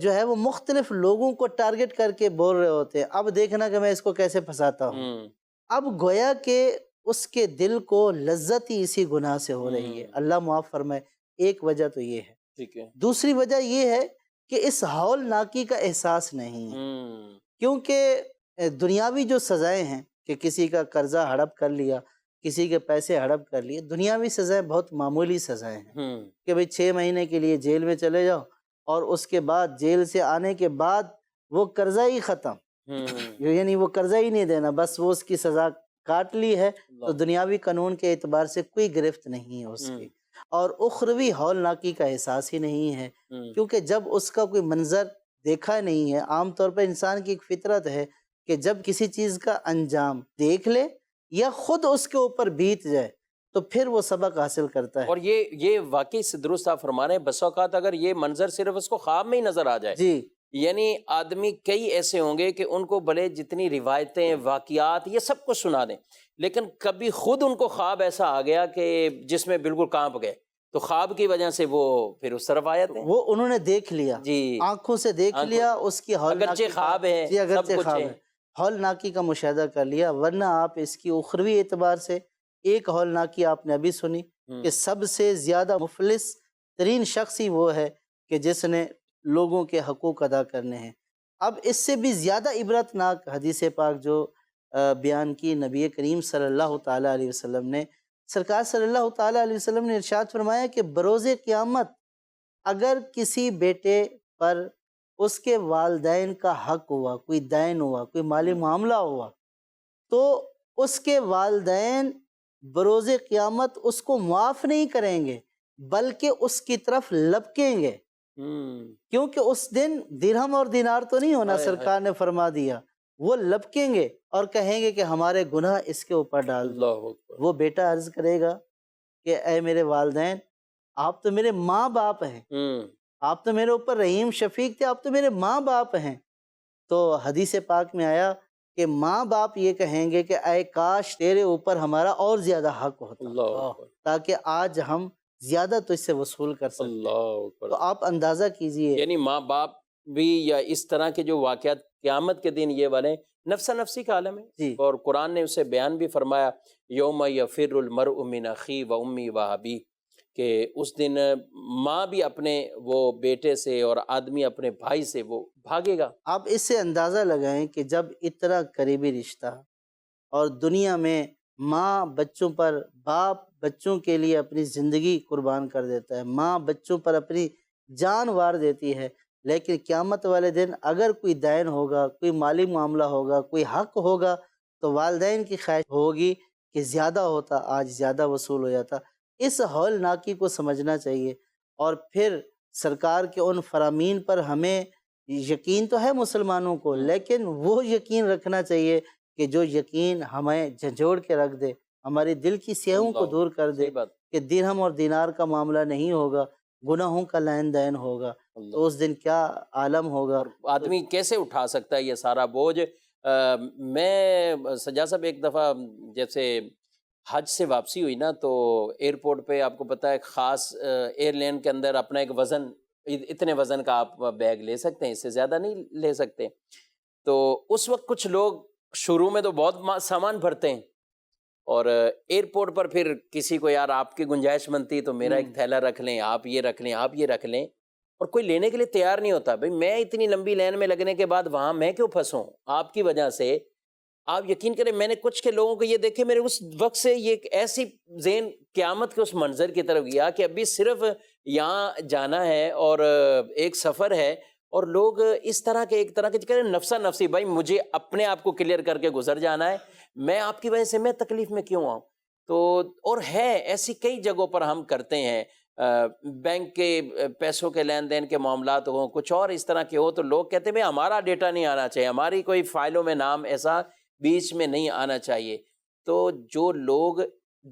جو ہے وہ مختلف لوگوں کو ٹارگٹ کر کے بول رہے ہوتے ہیں، اب دیکھنا کہ میں اس کو کیسے پھنساتا ہوں۔ اب گویا کہ اس کے دل کو لذت ہی اسی گناہ سے ہو رہی ہے، اللہ معاف فرمائے۔ ایک وجہ تو یہ ہے۔ دوسری وجہ یہ ہے کہ اس ہولناکی کا احساس نہیں ہے، کیونکہ دنیاوی جو سزائیں ہیں کہ کسی کا قرضہ ہڑپ کر لیا، کسی کے پیسے ہڑپ کر لیے، دنیاوی سزائیں بہت معمولی سزائیں ہیں کہ بھئی 6 مہینے کے لیے جیل میں چلے جاؤ، اور اس کے بعد جیل سے آنے کے بعد وہ قرضہ ہی ختم، یعنی وہ قرضہ ہی نہیں دینا، بس وہ اس کی سزا کاٹ لی ہے، تو دنیاوی قانون کے اعتبار سے کوئی گرفت نہیں ہے اس کی، اور اخروی ہولناکی کا احساس ہی نہیں ہے، کیونکہ جب اس کا کوئی منظر دیکھا نہیں ہے۔ عام طور پر انسان کی ایک فطرت ہے کہ جب کسی چیز کا انجام دیکھ لے یا خود اس کے اوپر بیت جائے تو پھر وہ سبق حاصل کرتا ہے۔ اور یہ واقعی سے درست آپ فرما رہے ہیں، بس اوقات اگر یہ منظر صرف اس کو خواب میں ہی نظر آ جائے، جی، یعنی آدمی کئی ایسے ہوں گے کہ ان کو بھلے جتنی روایتیں، واقعات، یہ سب کچھ سنا دیں، لیکن کبھی خود ان کو خواب ایسا آ گیا کہ جس میں بالکل کانپ گئے، تو خواب کی وجہ سے وہ پھر اس طرف آئے تھے۔ وہ انہوں نے دیکھ لیا، جی، آنکھوں سے دیکھ لیا، اس کی ہولناکی اگرچہ خواب ہے، جی، سب اگرچہ کچھ خواب ہے۔ ہے، ہولناکی کا مشاہدہ کر لیا، ورنہ آپ اس کی اخروی اعتبار سے ایک ہولناکی آپ نے ابھی سنی کہ سب سے زیادہ مفلس ترین شخص ہی وہ ہے کہ جس نے لوگوں کے حقوق ادا کرنے ہیں۔ اب اس سے بھی زیادہ عبرتناک حدیث پاک جو بیان کی نبی کریم صلی اللہ تعالیٰ علیہ وسلم نے، سرکار صلی اللہ تعالیٰ علیہ وسلم نے ارشاد فرمایا کہ بروز قیامت اگر کسی بیٹے پر اس کے والدین کا حق ہوا، کوئی دین ہوا، کوئی مالی معاملہ ہوا، تو اس کے والدین بروز قیامت اس کو معاف نہیں کریں گے بلکہ اس کی طرف لپکیں گے، کیونکہ اس دن درہم اور دینار تو نہیں ہونا، سرکار نے فرما دیا، وہ لپکیں گے اور کہیں گے کہ ہمارے گناہ اس کے اوپر ڈال دو۔ وہ بیٹا عرض کرے گا کہ اے میرے والدین، آپ تو میرے ماں باپ ہیں، آپ تو میرے اوپر رحیم شفیق تھے، آپ تو میرے ماں باپ ہیں۔ تو حدیث پاک میں آیا کہ ماں باپ یہ کہیں گے کہ اے کاش تیرے اوپر ہمارا اور زیادہ حق ہوتا تاکہ آج ہم زیادہ تجھ سے وصول کر سکتے۔ تو آپ اندازہ کیجئے، یعنی ماں باپ بھی یا اس طرح کے جو واقعات قیامت کے دن یہ والے نفسا نفسی کا عالم ہے، جی، اور قرآن نے اسے بیان بھی فرمایا، یوم یفر المرء من اخی و امی و ابی، کہ اس دن ماں بھی اپنے وہ بیٹے سے اور آدمی اپنے بھائی سے وہ بھاگے گا۔ آپ اس سے اندازہ لگائیں کہ جب اتنا قریبی رشتہ اور دنیا میں ماں بچوں پر، باپ بچوں کے لیے اپنی زندگی قربان کر دیتا ہے، ماں بچوں پر اپنی جان وار دیتی ہے، لیکن قیامت والے دن اگر کوئی دین ہوگا، کوئی مالی معاملہ ہوگا، کوئی حق ہوگا، تو والدین کی خواہش ہوگی کہ زیادہ ہوتا، آج زیادہ وصول ہو جاتا۔ اس ہولناکی کو سمجھنا چاہیے، اور پھر سرکار کے ان فرامین پر ہمیں یقین تو ہے مسلمانوں کو، لیکن وہ یقین رکھنا چاہیے کہ جو یقین ہمیں جھنجھوڑ کے رکھ دے، ہمارے دل کی سیاہوں کو دور کر دے، کہ درہم اور دینار کا معاملہ نہیں ہوگا، گناہوں کا لین دین ہوگا، تو اس دن کیا عالم ہوگا۔ آدمی کیسے اٹھا سکتا ہے یہ سارا بوجھ؟ میں سجاد صاحب ایک دفعہ جیسے حج سے واپسی ہوئی نا، تو ایئرپورٹ پہ آپ کو پتہ ہے خاص ایئر لائن کے اندر اپنا ایک وزن اتنے وزن کا آپ بیگ لے سکتے ہیں، اس سے زیادہ نہیں لے سکتے۔ تو اس وقت کچھ لوگ شروع میں تو بہت سامان بھرتے ہیں، اور ایئرپورٹ پر پھر کسی کو یار آپ کی گنجائش بنتی تو میرا ایک تھیلا رکھ لیں، آپ یہ رکھ لیں، آپ یہ رکھ لیں، اور کوئی لینے کے لیے تیار نہیں ہوتا۔ بھئی میں اتنی لمبی لائن میں لگنے کے بعد وہاں میں کیوں پھنسوں؟ آپ کی وجہ سے آپ یقین کریں، میں نے کچھ کے لوگوں کو یہ دیکھے، میرے اس وقت سے یہ ایک ایسی ذہن قیامت کے اس منظر کی طرف گیا کہ ابھی صرف یہاں جانا ہے اور ایک سفر ہے، اور لوگ اس طرح کے ایک طرح کے کہہ رہے ہیں نفسا نفسی، بھائی مجھے اپنے آپ کو کلیئر کر کے گزر جانا ہے، میں آپ کی وجہ سے میں تکلیف میں کیوں آؤں؟ تو اور ہے ایسی کئی جگہوں پر ہم کرتے ہیں، بینک کے پیسوں کے لین دین کے معاملات ہوں، کچھ اور اس طرح کے ہو، تو لوگ کہتے ہیں بھئی ہمارا ڈیٹا نہیں آنا چاہیے، ہماری کوئی فائلوں میں نام ایسا بیچ میں نہیں آنا چاہیے۔ تو جو لوگ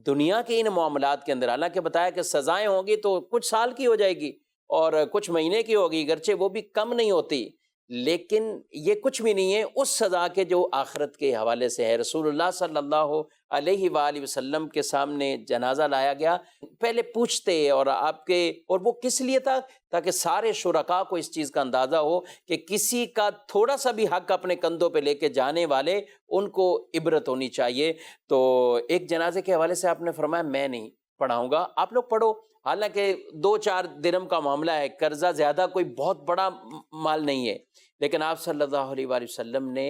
دنیا کے ان معاملات کے اندر، حالانکہ بتایا کہ سزائیں ہوں گی تو کچھ سال کی ہو جائے گی اور کچھ مہینے کی ہوگی، گرچہ وہ بھی کم نہیں ہوتی، لیکن یہ کچھ بھی نہیں ہے اس سزا کے جو آخرت کے حوالے سے ہے۔ رسول اللہ صلی اللہ علیہ وآلہ وسلم کے سامنے جنازہ لایا گیا، پہلے پوچھتے اور آپ کے، اور وہ کس لیے تھا؟ تاکہ سارے شرکاء کو اس چیز کا اندازہ ہو کہ کسی کا تھوڑا سا بھی حق اپنے کندھوں پہ لے کے جانے والے، ان کو عبرت ہونی چاہیے۔ تو ایک جنازے کے حوالے سے آپ نے فرمایا میں نہیں پڑھاؤں گا، آپ لوگ پڑھو، حالانکہ 2-4 درہم کا معاملہ ہے، قرضہ زیادہ کوئی بہت بڑا مال نہیں ہے، لیکن آپ صلی اللہ علیہ وآلہ وسلم نے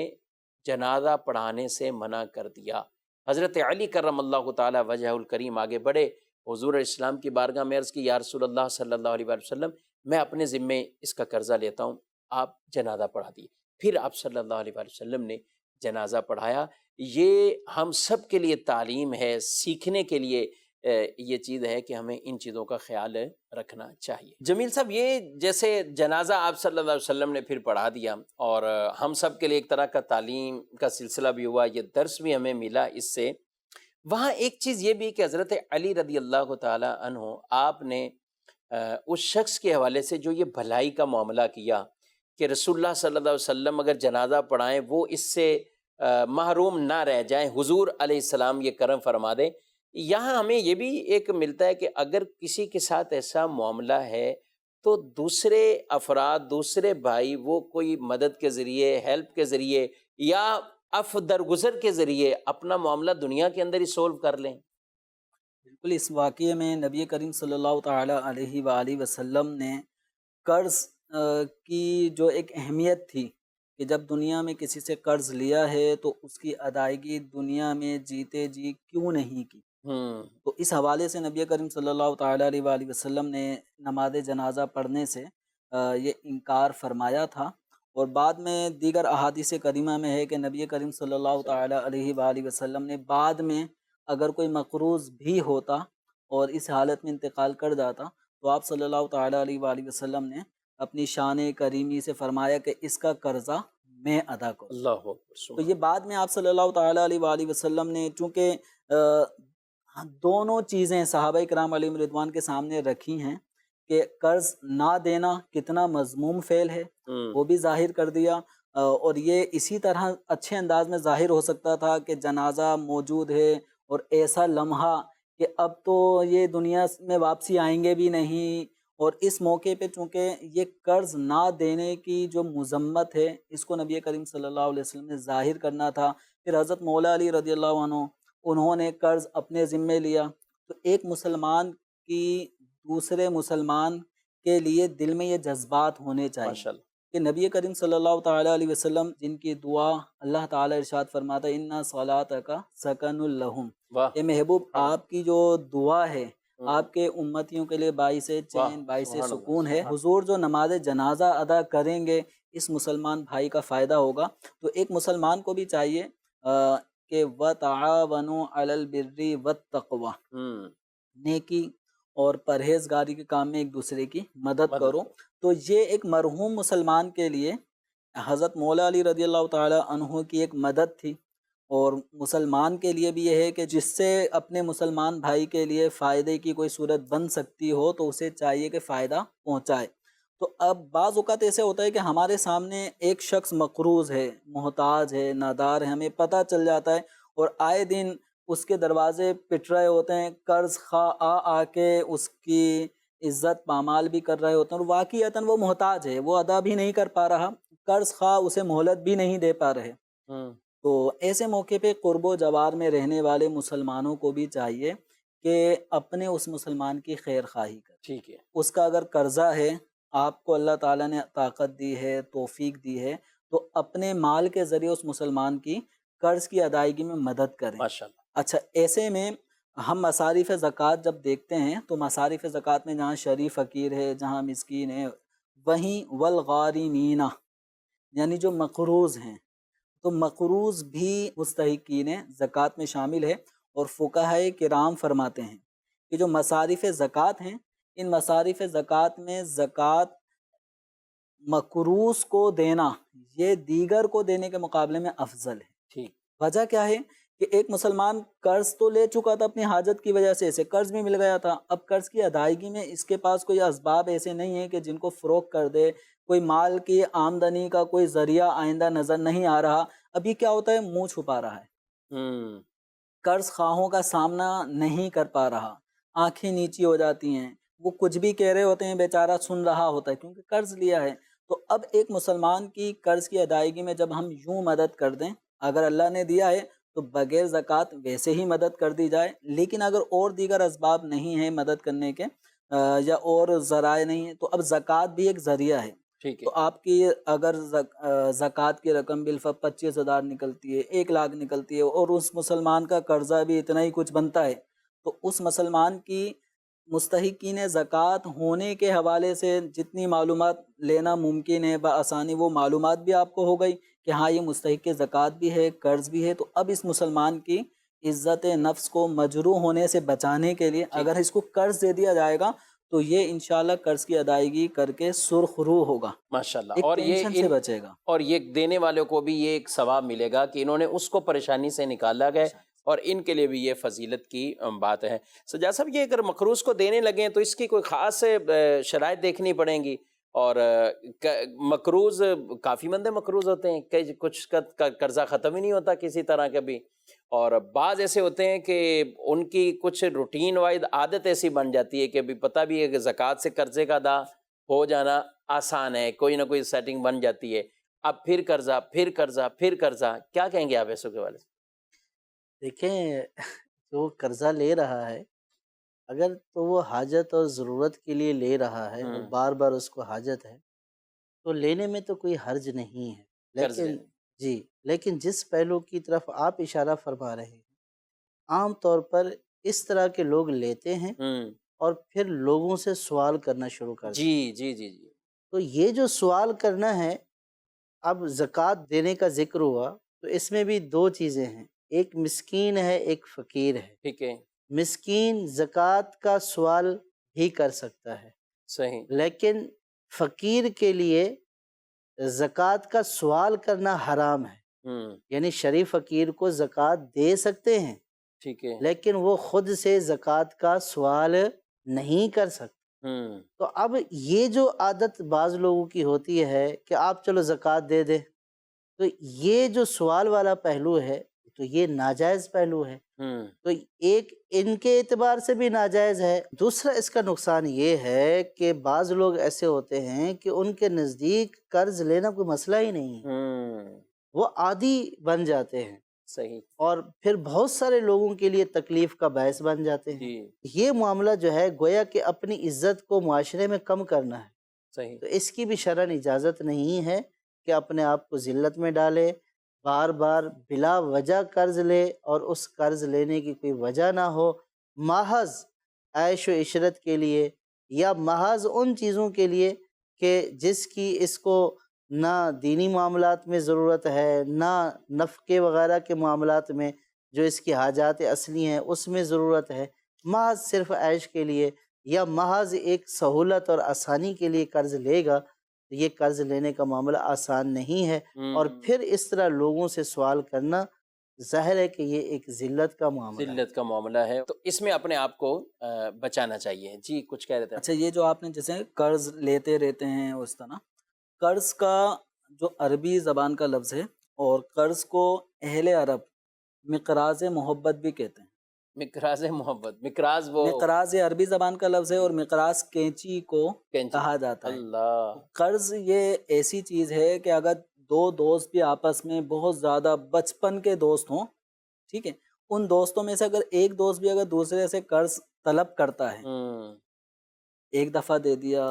جنازہ پڑھانے سے منع کر دیا۔ حضرت علی کرم اللہ تعالی وجہ الکریم آگے بڑھے، حضور اسلام کی بارگاہ میں عرض کی، یا رسول اللہ صلی اللہ علیہ وآلہ وسلم میں اپنے ذمے اس کا قرضہ لیتا ہوں، آپ جنازہ پڑھا دیے۔ پھر آپ صلی اللہ علیہ وآلہ وسلم نے جنازہ پڑھایا۔ یہ ہم سب کے لیے تعلیم ہے، سیکھنے کے لیے یہ چیز ہے کہ ہمیں ان چیزوں کا خیال رکھنا چاہیے۔ جمیل صاحب، یہ جیسے جنازہ آپ صلی اللہ علیہ وسلم نے پھر پڑھا دیا، اور ہم سب کے لیے ایک طرح کا تعلیم کا سلسلہ بھی ہوا، یہ درس بھی ہمیں ملا اس سے۔ وہاں ایک چیز یہ بھی کہ حضرت علی رضی اللہ تعالی عنہ، آپ نے اس شخص کے حوالے سے جو یہ بھلائی کا معاملہ کیا کہ رسول اللہ صلی اللہ علیہ وسلم اگر جنازہ پڑھائیں وہ اس سے محروم نہ رہ جائیں، حضور علیہ السلام یہ کرم فرما دیں۔ یہاں ہمیں یہ بھی ایک ملتا ہے کہ اگر کسی کے ساتھ ایسا معاملہ ہے تو دوسرے افراد، دوسرے بھائی، وہ کوئی مدد کے ذریعے، ہیلپ کے ذریعے یا درگزر کے ذریعے اپنا معاملہ دنیا کے اندر ہی سولو کر لیں۔ بالکل، اس واقعے میں نبی کریم صلی اللہ تعالی علیہ وآلہ وسلم نے قرض کی جو ایک اہمیت تھی کہ جب دنیا میں کسی سے قرض لیا ہے تو اس کی ادائیگی دنیا میں جیتے جی کیوں نہیں کی، تو اس حوالے سے نبی کریم صلی اللہ تعالی علیہ وآلہ وسلم نے نماز جنازہ پڑھنے سے یہ انکار فرمایا تھا۔ اور بعد میں دیگر احادیث کریمہ میں ہے کہ نبی کریم صلی اللہ تعالی علیہ وآلہ وسلم نے بعد میں اگر کوئی مقروض بھی ہوتا اور اس حالت میں انتقال کر جاتا تو آپ صلی اللہ تعالی علیہ وآلہ وسلم نے اپنی شان کریمی سے فرمایا کہ اس کا قرضہ میں ادا کروں۔ اللہ تو یہ بعد میں آپ صلی اللہ تعالی علیہ وآلہ وسلم نے چونکہ دونوں چیزیں صحابہ کرام علیہم رضوان کے سامنے رکھی ہیں کہ قرض نہ دینا کتنا مذموم فعل ہے، وہ بھی ظاہر کر دیا، اور یہ اسی طرح اچھے انداز میں ظاہر ہو سکتا تھا کہ جنازہ موجود ہے اور ایسا لمحہ کہ اب تو یہ دنیا میں واپسی آئیں گے بھی نہیں، اور اس موقع پہ چونکہ یہ قرض نہ دینے کی جو مذمت ہے اس کو نبی کریم صلی اللہ علیہ وسلم نے ظاہر کرنا تھا۔ پھر حضرت مولا علی رضی اللہ عنہ، انہوں نے قرض اپنے ذمے لیا، تو ایک مسلمان کی دوسرے مسلمان کے لیے دل میں یہ جذبات ہونے چاہیے ماشاءاللہ کہ نبی کریم صلی اللہ تعالی علیہ وسلم جن کی دعا اللہ تعالی ارشاد فرماتا ہے اِنَّ صَلَاتَكَ سَكَنٌ لَهُمْ، واہ، اے محبوب آپ کی جو دعا ہے آپ کے امتیوں کے لیے باعث چین، باعث سبحان اللہ، سکون ہے۔ حضور جو نماز جنازہ ادا کریں گے اس مسلمان بھائی کا فائدہ ہوگا۔ تو ایک مسلمان کو بھی چاہیے کہ وَتَعَاوَنُوا عَلَى الْبِرِّ وَالتَّقْوَى، نیکی اور پرہیزگاری کے کام میں ایک دوسرے کی مدد کرو۔ تو یہ ایک مرحوم مسلمان کے لیے حضرت مولا علی رضی اللہ تعالی عنہ کی ایک مدد تھی، اور مسلمان کے لیے بھی یہ ہے کہ جس سے اپنے مسلمان بھائی کے لیے فائدے کی کوئی صورت بن سکتی ہو تو اسے چاہیے کہ فائدہ پہنچائے۔ تو اب بعض اوقات ایسے ہوتا ہے کہ ہمارے سامنے ایک شخص مقروض ہے، محتاج ہے، نادار ہے، ہمیں پتہ چل جاتا ہے، اور آئے دن اس کے دروازے پٹ رہے ہوتے ہیں، قرض خواہ آ کے اس کی عزت پامال بھی کر رہے ہوتے ہیں اور واقعتاً وہ محتاج ہے، وہ ادا بھی نہیں کر پا رہا، قرض خواہ اسے مہلت بھی نہیں دے پا رہے۔ ہوں، تو ایسے موقع پہ قرب و جوار میں رہنے والے مسلمانوں کو بھی چاہیے کہ اپنے اس مسلمان کی خیر خواہی کریں۔ ٹھیک ہے، اس کا اگر قرضہ ہے، آپ کو اللہ تعالیٰ نے طاقت دی ہے، توفیق دی ہے، تو اپنے مال کے ذریعے اس مسلمان کی قرض کی ادائیگی میں مدد کریں۔ ماشاء اللہ۔ اچھا، ایسے میں ہم مصارف زکوٰۃ جب دیکھتے ہیں تو مصارف زکوٰۃ میں جہاں شریف فقیر ہے، جہاں مسکین ہے، وہیں والغارمین یعنی جو مقروض ہیں، تو مقروض بھی مستحقین زکوٰۃ میں شامل ہے۔ اور فقہائے کرام فرماتے ہیں کہ جو مصارف زکوٰۃ ہیں، ان مصارف زکوٰۃ میں زکوٰۃ مقروض کو دینا یہ دیگر کو دینے کے مقابلے میں افضل ہے۔ ٹھیک، وجہ کیا ہے کہ ایک مسلمان قرض تو لے چکا تھا اپنی حاجت کی وجہ سے، اسے قرض بھی مل گیا تھا، اب قرض کی ادائیگی میں اس کے پاس کوئی اسباب ایسے نہیں ہیں کہ جن کو فروغ کر دے، کوئی مال کی آمدنی کا کوئی ذریعہ آئندہ نظر نہیں آ رہا۔ اب یہ کیا ہوتا ہے، منہ چھپا رہا ہے، ہوں، قرض خواہوں کا سامنا نہیں کر پا رہا، آنکھیں نیچی ہو جاتی ہیں، وہ کچھ بھی کہہ رہے ہوتے ہیں، بیچارہ سن رہا ہوتا ہے کیونکہ قرض لیا ہے۔ تو اب ایک مسلمان کی قرض کی ادائیگی میں جب ہم یوں مدد کر دیں، اگر اللہ نے دیا ہے تو بغیر زکوٰۃ ویسے ہی مدد کر دی جائے، لیکن اگر اور دیگر اسباب نہیں ہیں مدد کرنے کے یا اور ذرائع نہیں ہیں، تو اب زکوٰۃ بھی ایک ذریعہ ہے۔ ٹھیک ہے، تو آپ کی اگر زکوٰۃ کی رقم بالفرض 25,000 نکلتی ہے، 1,00,000 نکلتی ہے، اور اس مسلمان کا قرضہ بھی اتنا ہی کچھ بنتا ہے، تو اس مسلمان کی مستحقین زکوٰۃ ہونے کے حوالے سے جتنی معلومات لینا ممکن ہے بآسانی، وہ معلومات بھی آپ کو ہو گئی کہ ہاں یہ مستحق زکوٰۃ بھی ہے، قرض بھی ہے۔ تو اب اس مسلمان کی عزت نفس کو مجروح ہونے سے بچانے کے لیے اگر اس کو قرض دے دیا جائے گا تو یہ انشاءاللہ قرض کی ادائیگی کر کے سرخ روح ہوگا، ماشاء اللہ۔ ایک اور ٹینشن سے بچے گا۔ اور یہ دینے والوں کو بھی یہ ایک ثواب ملے گا کہ انہوں نے اس کو پریشانی سے نکالا گئے، اور ان کے لیے بھی یہ فضیلت کی بات ہے۔ سجاد صاحب، یہ اگر مقروض کو دینے لگیں تو اس کی کوئی خاص شرائط دیکھنی پڑیں گی؟ اور مقروض کافی بندے مقروض ہوتے ہیں کہ کچھ کا قرضہ ختم ہی نہیں ہوتا کسی طرح کا بھی، اور بعض ایسے ہوتے ہیں کہ ان کی کچھ روٹین وائز عادت ایسی بن جاتی ہے کہ ابھی پتہ بھی ہے کہ زکوٰۃ سے قرضے کا ادا ہو جانا آسان ہے، کوئی نہ کوئی سیٹنگ بن جاتی ہے، اب پھر قرضہ، پھر قرضہ، پھر قرضہ، کیا کہیں گے آپ ایسوں کے والے سے؟ دیکھیں، جو قرضہ لے رہا ہے اگر تو وہ حاجت اور ضرورت کے لیے لے رہا ہے اور بار بار اس کو حاجت ہے تو لینے میں تو کوئی حرج نہیں ہے، قرض لیکن لینے لیکن جس پہلو کی طرف آپ اشارہ فرما رہے ہیں، عام طور پر اس طرح کے لوگ لیتے ہیں اور پھر لوگوں سے سوال کرنا شروع کر دیتے ہیں۔ جی جی جی جی، تو یہ جو سوال کرنا ہے، اب زکوٰۃ دینے کا ذکر ہوا تو اس میں بھی دو چیزیں ہیں، ایک مسکین ہے، ایک فقیر ہے۔ ٹھیک ہے، مسکین زکوٰۃ کا سوال بھی کر سکتا ہے، صحیح، لیکن فقیر کے لیے زکوٰۃ کا سوال کرنا حرام ہے۔ یعنی شریف فقیر کو زکوٰۃ دے سکتے ہیں ٹھیک ہے، لیکن وہ خود سے زکوٰۃ کا سوال نہیں کر سکتے۔ تو اب یہ جو عادت بعض لوگوں کی ہوتی ہے کہ آپ چلو زکوٰۃ دے دیں، تو یہ جو سوال والا پہلو ہے تو یہ ناجائز پہلو ہے، تو ایک ان کے اعتبار سے بھی ناجائز ہے۔ دوسرا اس کا نقصان یہ ہے کہ بعض لوگ ایسے ہوتے ہیں کہ ان کے نزدیک قرض لینا کوئی مسئلہ ہی نہیں ہے، وہ عادی بن جاتے ہیں صحیح، اور پھر بہت سارے لوگوں کے لیے تکلیف کا باعث بن جاتے ہیں۔ جی، یہ معاملہ جو ہے گویا کہ اپنی عزت کو معاشرے میں کم کرنا ہے، صحیح، تو اس کی بھی شرعاً اجازت نہیں ہے کہ اپنے آپ کو ذلت میں ڈالے، بار بار بلا وجہ قرض لے اور اس قرض لینے کی کوئی وجہ نہ ہو، محض عیش و عشرت کے لیے یا محض ان چیزوں کے لیے کہ جس کی اس کو نہ دینی معاملات میں ضرورت ہے، نہ نفقے وغیرہ کے معاملات میں جو اس کی حاجات اصلی ہیں اس میں ضرورت ہے، محض صرف عیش کے لیے یا محض ایک سہولت اور آسانی کے لیے قرض لے گا، تو یہ قرض لینے کا معاملہ آسان نہیں ہے، اور پھر اس طرح لوگوں سے سوال کرنا ظاہر ہے کہ یہ ایک ذلت کا معاملہ ہے۔ ذلت کا معاملہ ہے، تو اس میں اپنے آپ کو بچانا چاہیے۔ جی، کچھ کہہ رہے تھے آپ؟ اچھا، یہ جو آپ نے جیسے قرض لیتے رہتے ہیں اس طرح، قرض کا جو عربی زبان کا لفظ ہے، اور قرض کو اہل عرب مقراض محبت بھی کہتے ہیں۔ مقراض محبت، مقراض وہ مقراض یہ عربی زبان کا لفظ ہے، اور مقراض کینچی کو کینچی۔ کہا جاتا ہے۔ اللہ، قرض یہ ایسی چیز ہے کہ اگر دو دوست بھی آپس میں بہت زیادہ بچپن کے دوست ہوں، ٹھیک ہے، ان دوستوں میں سے اگر ایک دوست بھی اگر دوسرے سے قرض طلب کرتا ہے، ایک دفعہ دے دیا،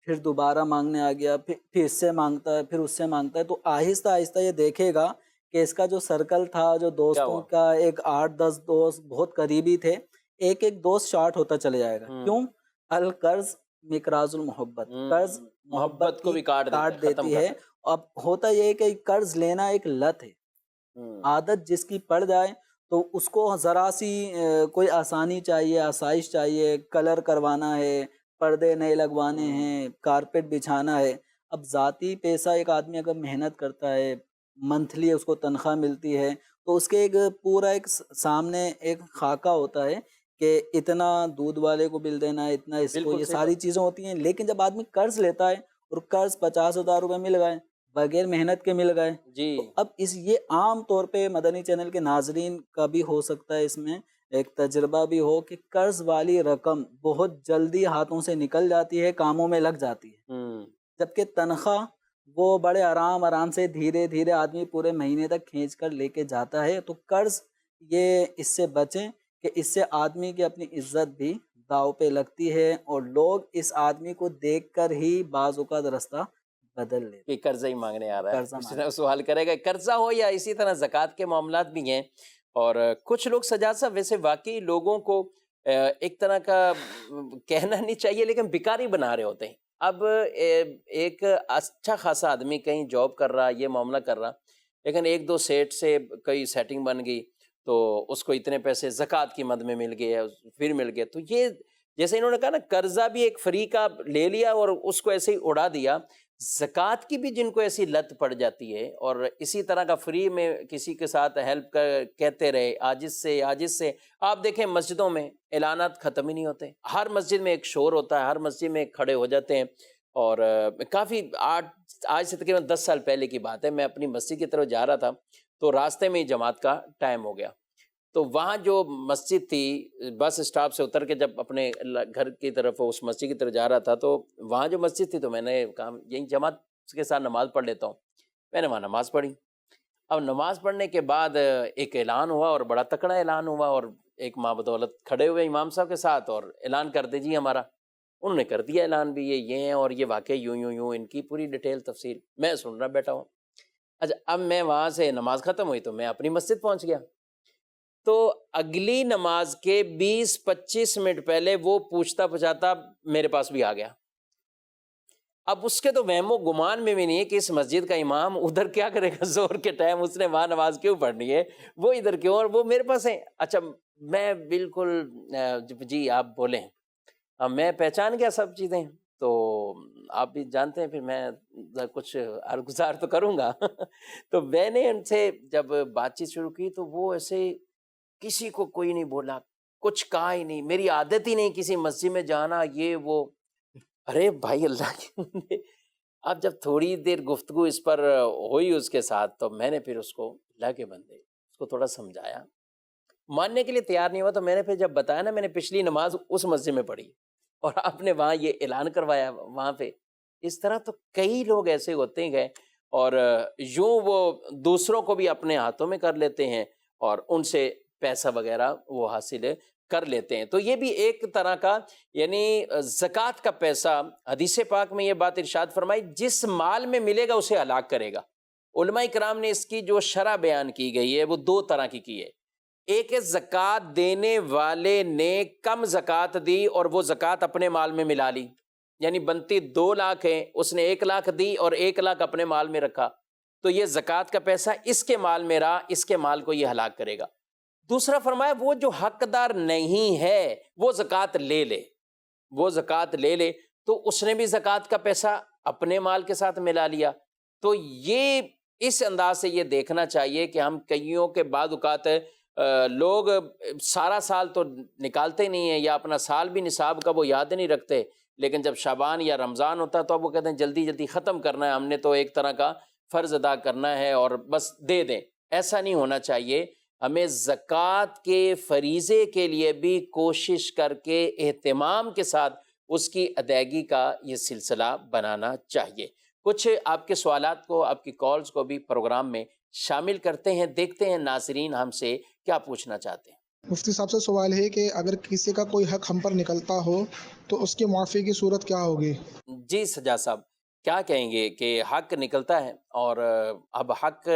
پھر دوبارہ مانگنے آ گیا، پھر اس سے مانگتا ہے، پھر اس سے مانگتا ہے، تو آہستہ آہستہ یہ دیکھے گا کہ اس کا جو سرکل تھا، جو دوستوں کا ایک 8-10 دوست بہت قریبی تھے، ایک ایک دوست شارٹ ہوتا چلے جائے گا۔ کیوں؟ القرض مقراض المحبت، قرض محبت کو بھی کاٹ دیتی ہے۔ اب ہوتا یہ ہے کہ قرض لینا ایک لت ہے، عادت جس کی پڑ جائے تو اس کو ذرا سی کوئی آسانی چاہیے، آسائش چاہیے، کلر کروانا ہے، پردے نئے لگوانے ہیں، کارپیٹ بچھانا ہے۔ اب ذاتی پیسہ ایک آدمی اگر محنت کرتا ہے، منتھلی اس کو تنخواہ ملتی ہے، تو اس کے ایک پورا ایک سامنے ایک خاکہ ہوتا ہے کہ اتنا دودھ والے کو بل دینا ہے، اتنا اس کو، یہ ساری چیزیں ہوتی ہیں۔ لیکن جب آدمی قرض لیتا ہے اور قرض 50,000 روپے مل گئے، بغیر محنت کے مل گئے، جی، تو اب یہ عام طور پہ مدنی چینل کے ناظرین کا بھی ہو سکتا ہے، اس میں ایک تجربہ بھی ہو کہ قرض والی رقم بہت جلدی ہاتھوں سے نکل جاتی ہے، کاموں میں لگ جاتی ہے، جبکہ تنخواہ وہ بڑے آرام سے دھیرے دھیرے آدمی پورے مہینے تک کھینچ کر لے کے جاتا ہے۔ تو قرض یہ اس سے بچیں کہ اس سے آدمی کی اپنی عزت بھی داؤ پہ لگتی ہے، اور لوگ اس آدمی کو دیکھ کر ہی بعض اوقات رستہ بدل لیتے کہ قرضہ ہی مانگنے آ رہا ہے، سوال کرے گا، قرضہ ہو یا اسی طرح زکوٰۃ کے معاملات بھی ہیں۔ اور کچھ لوگ سجاد صاحب ویسے واقعی لوگوں کو ایک طرح کا کہنا نہیں چاہیے لیکن بیکاری بنا رہے ہوتے ہیں۔ اب ایک اچھا خاصا آدمی کہیں جاب کر رہا، یہ معاملہ کر رہا، لیکن ایک دو سیٹ سے کئی سیٹنگ بن گئی تو اس کو اتنے پیسے زکوٰۃ کی مد میں مل گئے، پھر مل گئے، تو یہ جیسے انہوں نے کہا نا، قرضہ بھی ایک فری کا لے لیا اور اس کو ایسے ہی اڑا دیا۔ زکوٰۃ کی بھی جن کو ایسی لت پڑ جاتی ہے اور اسی طرح کا فری میں کسی کے ساتھ ہیلپ کہتے رہے، عاجز سے آپ دیکھیں مسجدوں میں اعلانات ختم ہی نہیں ہوتے، ہر مسجد میں ایک شور ہوتا ہے، ہر مسجد میں کھڑے ہو جاتے ہیں۔ اور کافی آج سے تقریباً 10 سال پہلے کی بات ہے، میں اپنی مسجد کی طرف جا رہا تھا تو راستے میں ہی جماعت کا ٹائم ہو گیا، تو وہاں جو مسجد تھی، بس اسٹاپ سے اتر کے جب اپنے گھر کی طرف اس مسجد کی طرف جا رہا تھا تو وہاں جو مسجد تھی تو میں نے کہا یہیں جماعت کے ساتھ نماز پڑھ لیتا ہوں، میں نے وہاں نماز پڑھی۔ اب نماز پڑھنے کے بعد ایک اعلان ہوا اور بڑا تکڑا اعلان ہوا، اور ایک ماں بدولت کھڑے ہوئے امام صاحب کے ساتھ اور اعلان کر دیجیے ہمارا، انہوں نے کر دیا اعلان بھی، یہ ہیں اور یہ واقعہ یوں ان کی پوری ڈیٹیل تفصیل میں سن رہا بیٹھا ہوں۔ اچھا، اب میں وہاں سے نماز ختم ہوئی تو میں اپنی مسجد پہنچ گیا، تو اگلی نماز کے 20-25 منٹ پہلے وہ پوچھتا میرے پاس بھی آ گیا۔ اب اس کے تو وہم و گمان میں بھی نہیں ہے کہ اس مسجد کا امام ادھر کیا کرے گا، زور کے ٹائم اس نے وہاں نماز کیوں پڑھنی ہے، وہ ادھر کیوں، اور وہ میرے پاس ہے۔ اچھا، میں بالکل جی آپ بولیں، اب میں پہچان گیا سب چیزیں، تو آپ بھی جانتے ہیں پھر میں کچھ ارگزار تو کروں گا تو میں نے ان سے جب بات چیت شروع کی تو وہ ایسے کسی کو کوئی نہیں بولا، کچھ کہا ہی نہیں، میری عادت ہی نہیں کسی مسجد میں جانا، یہ وہ۔ ارے بھائی اللہ کی اب جب تھوڑی دیر گفتگو اس پر ہوئی اس کے ساتھ تو میں نے پھر اس کو اللہ کے بندے اس کو تھوڑا سمجھایا، ماننے کے لیے تیار نہیں ہوا، تو میں نے پھر جب بتایا نا میں نے پچھلی نماز اس مسجد میں پڑھی اور آپ نے وہاں یہ اعلان کروایا وہاں پہ، اس طرح تو کئی لوگ ایسے ہوتے گئے اور یوں وہ دوسروں کو بھی اپنے ہاتھوں میں کر لیتے ہیں اور ان سے پیسہ وغیرہ وہ حاصل کر لیتے ہیں۔ تو یہ بھی ایک طرح کا، یعنی زکوٰۃ کا پیسہ، حدیث پاک میں یہ بات ارشاد فرمائی، جس مال میں ملے گا اسے ہلاک کرے گا۔ علماء کرام نے اس کی جو شرح بیان کی گئی ہے وہ دو طرح کی ہے۔ ایک ہے زکوٰۃ دینے والے نے کم زکوٰۃ دی اور وہ زکوٰۃ اپنے مال میں ملا لی، یعنی بنتی 2 لاکھ ہے، اس نے 1 لاکھ دی اور 1 لاکھ اپنے مال میں رکھا، تو یہ زکوٰۃ کا پیسہ اس کے مال میں رہا، اس کے مال کو یہ ہلاک کرے گا۔ دوسرا فرمایا وہ جو حقدار نہیں ہے وہ زکوٰۃ لے لے، وہ زکوٰۃ لے لے، تو اس نے بھی زکوٰۃ کا پیسہ اپنے مال کے ساتھ ملا لیا۔ تو یہ اس انداز سے یہ دیکھنا چاہیے کہ ہم کئیوں کے بعد اوقات لوگ سارا سال تو نکالتے نہیں ہیں، یا اپنا سال بھی نصاب کا وہ یاد نہیں رکھتے، لیکن جب شعبان یا رمضان ہوتا ہے تو اب وہ کہتے ہیں جلدی جلدی ختم کرنا ہے، ہم نے تو ایک طرح کا فرض ادا کرنا ہے اور بس دے دیں۔ ایسا نہیں ہونا چاہیے۔ ہمیں زکوٰۃ کے فریضے کے لیے بھی کوشش کر کے اہتمام کے ساتھ اس کی ادائیگی کا یہ سلسلہ بنانا چاہیے۔ کچھ آپ کے سوالات کو، آپ کی کالز کو بھی پروگرام میں شامل کرتے ہیں، دیکھتے ہیں ناظرین ہم سے کیا پوچھنا چاہتے ہیں۔ مفتی صاحب سے سوال ہے کہ اگر کسی کا کوئی حق ہم پر نکلتا ہو تو اس کی معافی کی صورت کیا ہوگی؟ جی سجاد صاحب، کیا کہیں گے کہ حق نکلتا ہے اور اب حق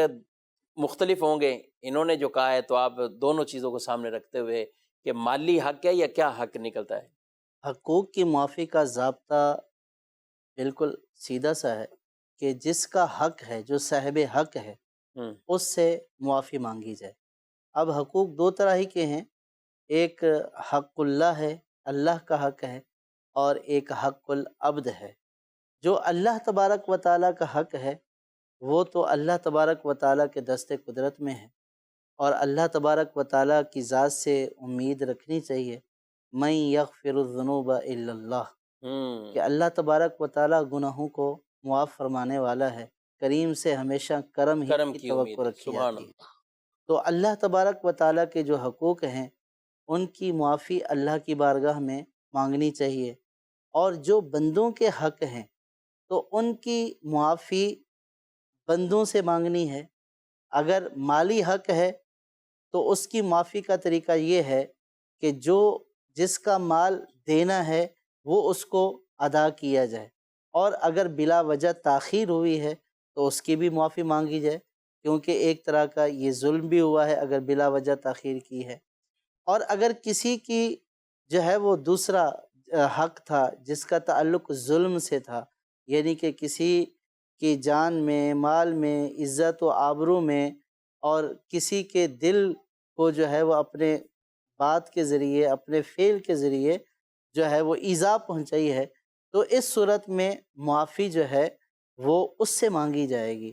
مختلف ہوں گے، انہوں نے جو کہا ہے تو آپ دونوں چیزوں کو سامنے رکھتے ہوئے کہ مالی حق ہے یا کیا حق نکلتا ہے؟ حقوق کی معافی کا ضابطہ بالکل سیدھا سا ہے کہ جس کا حق ہے، جو صاحب حق ہے، اس سے معافی مانگی جائے۔ اب حقوق دو طرح ہی کے ہیں، ایک حق اللہ ہے، اللہ کا حق ہے، اور ایک حق العبد ہے۔ جو اللہ تبارک و تعالیٰ کا حق ہے وہ تو اللہ تبارک و تعالیٰ کے دست قدرت میں ہے، اور اللہ تبارک و تعالیٰ کی ذات سے امید رکھنی چاہیے، من یغفر الذنوب الا اللہ، کہ اللہ تبارک و تعالیٰ گناہوں کو معاف فرمانے والا ہے، کریم سے ہمیشہ کرم ہی کی توقع رکھی جاتی ہے۔ تو اللہ تبارک و تعالیٰ کے جو حقوق ہیں ان کی معافی اللہ کی بارگاہ میں مانگنی چاہیے، اور جو بندوں کے حق ہیں تو ان کی معافی بندوں سے مانگنی ہے۔ اگر مالی حق ہے تو اس کی معافی کا طریقہ یہ ہے کہ جس کا مال دینا ہے وہ اس کو ادا کیا جائے، اور اگر بلا وجہ تاخیر ہوئی ہے تو اس کی بھی معافی مانگی جائے، کیونکہ ایک طرح کا یہ ظلم بھی ہوا ہے اگر بلا وجہ تاخیر کی ہے۔ اور اگر کسی کی جو ہے وہ دوسرا حق تھا جس کا تعلق ظلم سے تھا، یعنی کہ کسی کی جان میں، مال میں، عزت و آبرو میں، اور کسی کے دل کو جو ہے وہ اپنے بات کے ذریعے، اپنے فعل کے ذریعے جو ہے وہ ایذا پہنچائی ہے، تو اس صورت میں معافی جو ہے وہ اس سے مانگی جائے گی۔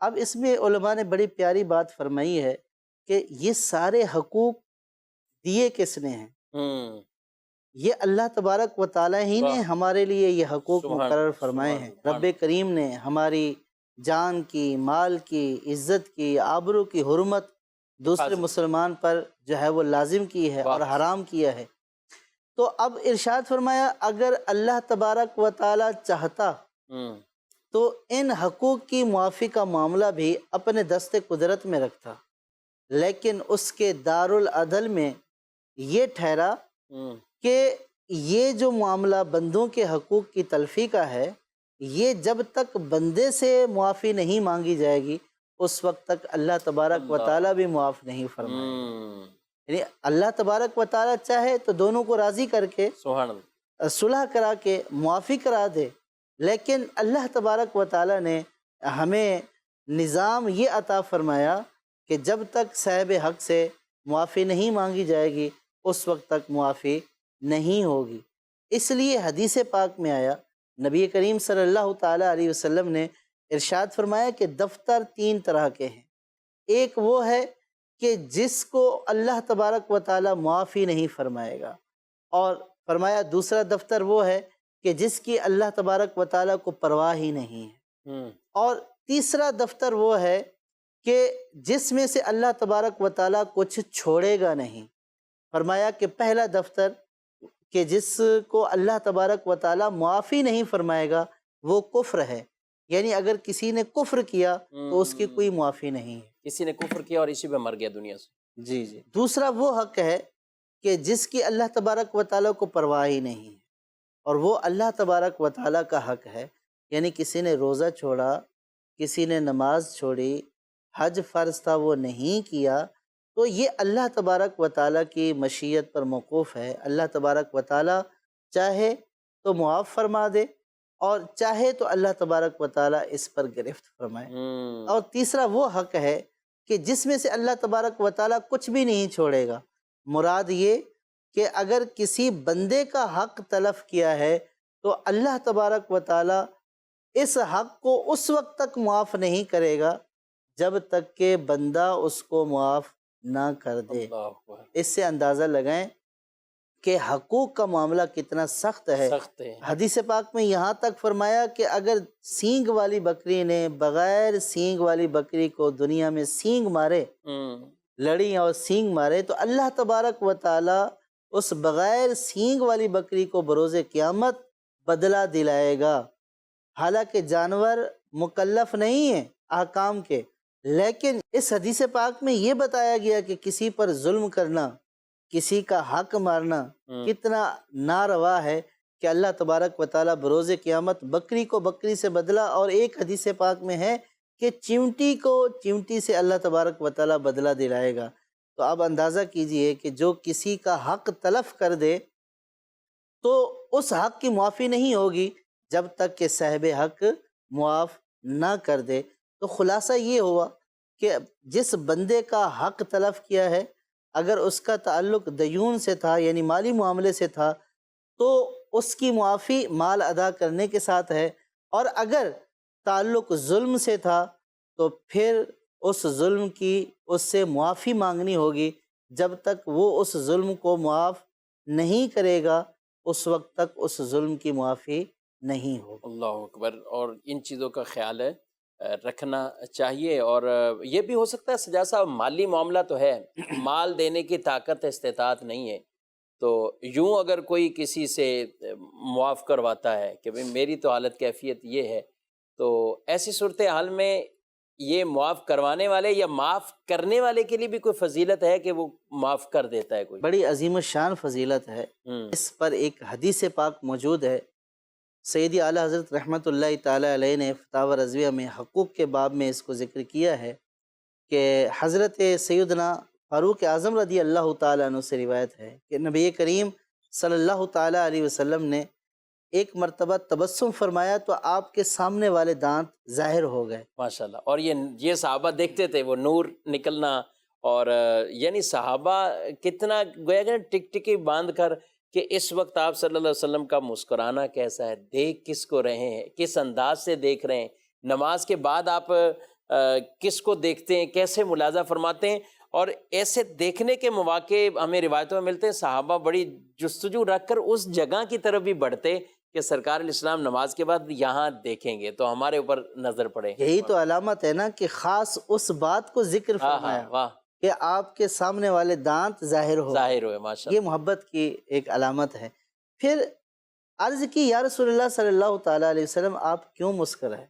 اب اس میں علماء نے بڑی پیاری بات فرمائی ہے کہ یہ سارے حقوق دیے کس نے ہیں؟ یہ اللہ تبارک و تعالیٰ ہی نے ہمارے لیے یہ حقوق مقرر فرمائے ہیں۔ رب کریم نے ہماری جان کی، مال کی، عزت کی، آبرو کی حرمت دوسرے مسلمان پر جو ہے وہ لازم کی ہے اور حرام کیا ہے۔ تو اب ارشاد فرمایا اگر اللہ تبارک و تعالیٰ چاہتا تو ان حقوق کی معافی کا معاملہ بھی اپنے دست قدرت میں رکھتا، لیکن اس کے دارالعدل میں یہ ٹھہرا کہ یہ جو معاملہ بندوں کے حقوق کی تلفی کا ہے، یہ جب تک بندے سے معافی نہیں مانگی جائے گی اس وقت تک اللہ تبارک و تعالیٰ بھی معاف نہیں فرمائے گا۔ یعنی اللہ تبارک و تعالیٰ چاہے تو دونوں کو راضی کر کے صلح کرا کے معافی کرا دے، لیکن اللہ تبارک و تعالیٰ نے ہمیں نظام یہ عطا فرمایا کہ جب تک صاحب حق سے معافی نہیں مانگی جائے گی اس وقت تک معافی نہیں ہوگی۔ اس لیے حدیث پاک میں آیا، نبی کریم صلی اللہ تعالیٰ علیہ وسلم نے ارشاد فرمایا کہ دفتر تین طرح کے ہیں۔ ایک وہ ہے کہ جس کو اللہ تبارک و تعالیٰ معافی نہیں فرمائے گا، اور فرمایا دوسرا دفتر وہ ہے کہ جس کی اللہ تبارک و تعالیٰ کو پرواہ ہی نہیں ہے، اور تیسرا دفتر وہ ہے کہ جس میں سے اللہ تبارک و تعالیٰ کچھ چھوڑے گا نہیں۔ فرمایا کہ پہلا دفتر کہ جس کو اللہ تبارک و تعالیٰ معافی نہیں فرمائے گا وہ کفر ہے، یعنی اگر کسی نے کفر کیا تو اس کی کوئی معافی نہیں ہے، کسی نے کفر کیا اور اسی پہ مر گیا دنیا سے۔ جی۔ دوسرا وہ حق ہے کہ جس کی اللہ تبارک و تعالیٰ کو پرواہ ہی نہیں ہے، اور وہ اللہ تبارک و تعالیٰ کا حق ہے، یعنی کسی نے روزہ چھوڑا، کسی نے نماز چھوڑی، حج فرض تھا وہ نہیں کیا، تو یہ اللہ تبارک و تعالیٰ کی مشیت پر موقوف ہے۔ اللہ تبارک و تعالیٰ چاہے تو معاف فرما دے، اور چاہے تو اللہ تبارک و تعالیٰ اس پر گرفت فرمائے۔ اور تیسرا وہ حق ہے کہ جس میں سے اللہ تبارک و تعالیٰ کچھ بھی نہیں چھوڑے گا۔ مراد یہ کہ اگر کسی بندے کا حق تلف کیا ہے تو اللہ تبارک و تعالیٰ اس حق کو اس وقت تک معاف نہیں کرے گا جب تک کہ بندہ اس کو معاف نہ کر دے۔ اس سے اندازہ لگائیں کہ حقوق کا معاملہ کتنا سخت ہے۔ حدیث پاک میں یہاں تک فرمایا کہ اگر سینگ والی بکری نے بغیر سینگ والی بکری کو دنیا میں سینگ مارے لڑیں اور سینگ مارے تو اللہ تبارک و تعالی اس بغیر سینگ والی بکری کو بروز قیامت بدلہ دلائے گا۔ حالانکہ جانور مکلف نہیں ہیں احکام کے، لیکن اس حدیث پاک میں یہ بتایا گیا کہ کسی پر ظلم کرنا، کسی کا حق مارنا کتنا ناروا ہے کہ اللہ تبارک و تعالیٰ بروز قیامت بکری کو بکری سے بدلا، اور ایک حدیث پاک میں ہے کہ چیونٹی کو چیونٹی سے اللہ تبارک و تعالیٰ بدلہ دلائے گا۔ تو اب اندازہ کیجئے کہ جو کسی کا حق تلف کر دے تو اس حق کی معافی نہیں ہوگی جب تک کہ صاحب حق معاف نہ کر دے۔ تو خلاصہ یہ ہوا کہ جس بندے کا حق تلف کیا ہے، اگر اس کا تعلق دیون سے تھا یعنی مالی معاملے سے تھا تو اس کی معافی مال ادا کرنے کے ساتھ ہے، اور اگر تعلق ظلم سے تھا تو پھر اس ظلم کی اس سے معافی مانگنی ہوگی۔ جب تک وہ اس ظلم کو معاف نہیں کرے گا اس وقت تک اس ظلم کی معافی نہیں ہوگی۔ اللہ اکبر۔ اور ان چیزوں کا خیال ہے رکھنا چاہیے۔ اور یہ بھی ہو سکتا ہے سجاد صاحب مالی معاملہ تو ہے، مال دینے کی طاقت استطاعت نہیں ہے، تو یوں اگر کوئی کسی سے معاف کرواتا ہے کہ بھئی میری تو حالت کیفیت یہ ہے، تو ایسی صورتحال میں یہ معاف کروانے والے یا معاف کرنے والے کے لیے بھی کوئی فضیلت ہے کہ وہ معاف کر دیتا ہے کوئی؟ بڑی عظیم الشان فضیلت ہے۔ اس پر ایک حدیث پاک موجود ہے، سیدی اعلیٰ حضرت رحمۃ اللہ تعالی علیہ نے فتاوی رضویہ میں حقوق کے باب میں اس کو ذکر کیا ہے کہ حضرت سیدنا فاروق اعظم رضی اللہ تعالیٰ عنہ سے روایت ہے کہ نبی کریم صلی اللہ تعالیٰ علیہ وسلم نے ایک مرتبہ تبسم فرمایا تو آپ کے سامنے والے دانت ظاہر ہو گئے۔ ماشاءاللہ۔ اور یہ صحابہ دیکھتے تھے وہ نور نکلنا، اور یعنی صحابہ کتنا گویا کہ ٹک ٹکی باندھ کر کہ اس وقت آپ صلی اللہ علیہ وسلم کا مسکرانا کیسا ہے، دیکھ کس کو رہے ہیں، کس انداز سے دیکھ رہے ہیں، نماز کے بعد آپ کس کو دیکھتے ہیں، کیسے ملاحظہ فرماتے ہیں۔ اور ایسے دیکھنے کے مواقع ہمیں روایتوں میں ملتے ہیں، صحابہ بڑی جستجو رکھ کر اس جگہ کی طرف بھی بڑھتے کہ سرکار الاسلام نماز کے بعد یہاں دیکھیں گے تو ہمارے اوپر نظر پڑے۔ یہی تو علامت ہے نا کہ خاص اس بات کو ذکر فرمایا واہ، کہ آپ کے سامنے والے دانت ظاہر ہوئے، ماشاءاللہ۔ یہ محبت کی ایک علامت ہے۔ پھر عرض کی یا رسول اللہ صلی اللہ تعالیٰ علیہ وسلم آپ کیوں مسکرائے؟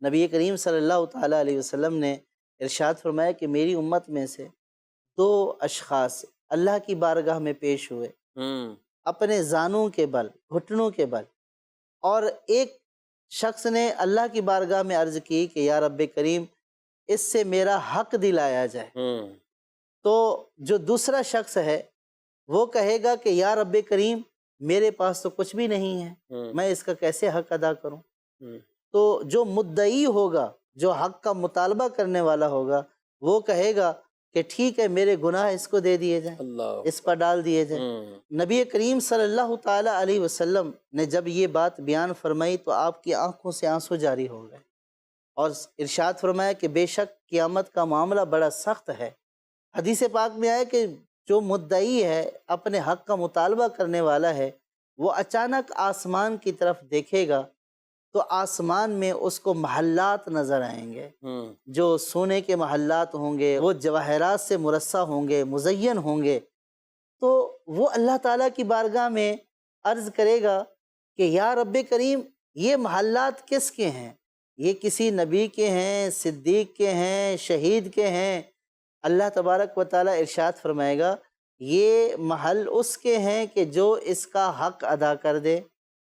نبی کریم صلی اللہ تعالیٰ علیہ وسلم نے ارشاد فرمایا کہ میری امت میں سے دو اشخاص اللہ کی بارگاہ میں پیش ہوئے اپنے زانوں کے بل، گھٹنوں کے بل، اور ایک شخص نے اللہ کی بارگاہ میں عرض کی کہ یا رب کریم اس سے میرا حق دلایا جائے۔ تو جو دوسرا شخص ہے وہ کہے گا کہ یا رب کریم میرے پاس تو کچھ بھی نہیں ہے، میں اس کا کیسے حق ادا کروں؟ تو جو مدعی ہوگا، جو حق کا مطالبہ کرنے والا ہوگا، وہ کہے گا کہ ٹھیک ہے میرے گناہ اس کو دے دیے جائیں، اس پر ڈال دیے جائیں۔ نبی کریم صلی اللہ تعالیٰ علیہ وسلم نے جب یہ بات بیان فرمائی تو آپ کی آنکھوں سے آنسو جاری ہو گئے، اور ارشاد فرمایا کہ بے شک قیامت کا معاملہ بڑا سخت ہے۔ حدیث پاک میں آیا کہ جو مدعی ہے، اپنے حق کا مطالبہ کرنے والا ہے، وہ اچانک آسمان کی طرف دیکھے گا تو آسمان میں اس کو محلات نظر آئیں گے، جو سونے کے محلات ہوں گے، وہ جواہرات سے مرصع ہوں گے، مزین ہوں گے۔ تو وہ اللہ تعالیٰ کی بارگاہ میں عرض کرے گا کہ یا رب کریم یہ محلات کس کے ہیں؟ یہ کسی نبی کے ہیں، صدیق کے ہیں، شہید کے ہیں؟ اللہ تبارک و تعالیٰ ارشاد فرمائے گا یہ محل اس کے ہیں کہ جو اس کا حق ادا کر دے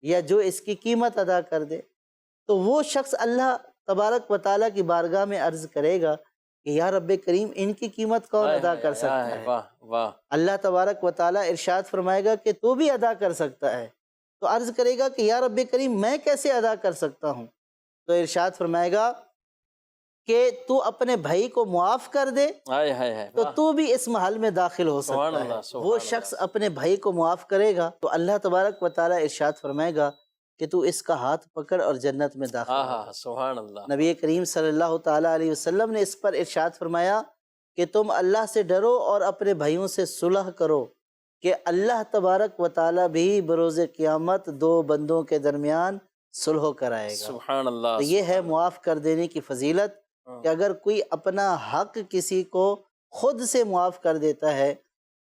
یا جو اس کی قیمت ادا کر دے۔ تو وہ شخص اللہ تبارک و تعالیٰ کی بارگاہ میں عرض کرے گا کہ یا رب کریم ان کی قیمت کون ادا کر سکتا ہے؟ اللہ تبارک و تعالیٰ ارشاد فرمائے گا کہ تو بھی ادا کر سکتا ہے۔ تو عرض کرے گا کہ یا رب کریم میں کیسے ادا کر سکتا ہوں؟ تو ارشاد فرمائے گا کہ تو اپنے بھائی کو معاف کر دے تو تو بھی اس محل میں داخل ہو سکتا ہے۔ وہ شخص اپنے بھائی کو معاف کرے گا تو اللہ تبارک و تعالیٰ ارشاد فرمائے گا کہ تو اس کا ہاتھ پکڑ اور جنت میں داخل ہو۔ سبحان اللہ۔ نبی کریم صلی اللہ تعالیٰ علیہ وسلم نے اس پر ارشاد فرمایا کہ تم اللہ سے ڈرو اور اپنے بھائیوں سے صلح کرو کہ اللہ تبارک و تعالیٰ بھی بروز قیامت دو بندوں کے درمیان صلح کرائے گا۔ سبحان اللہ۔ تو یہ ہے معاف کر دینے کی فضیلت کہ اگر کوئی اپنا حق کسی کو خود سے معاف کر دیتا ہے،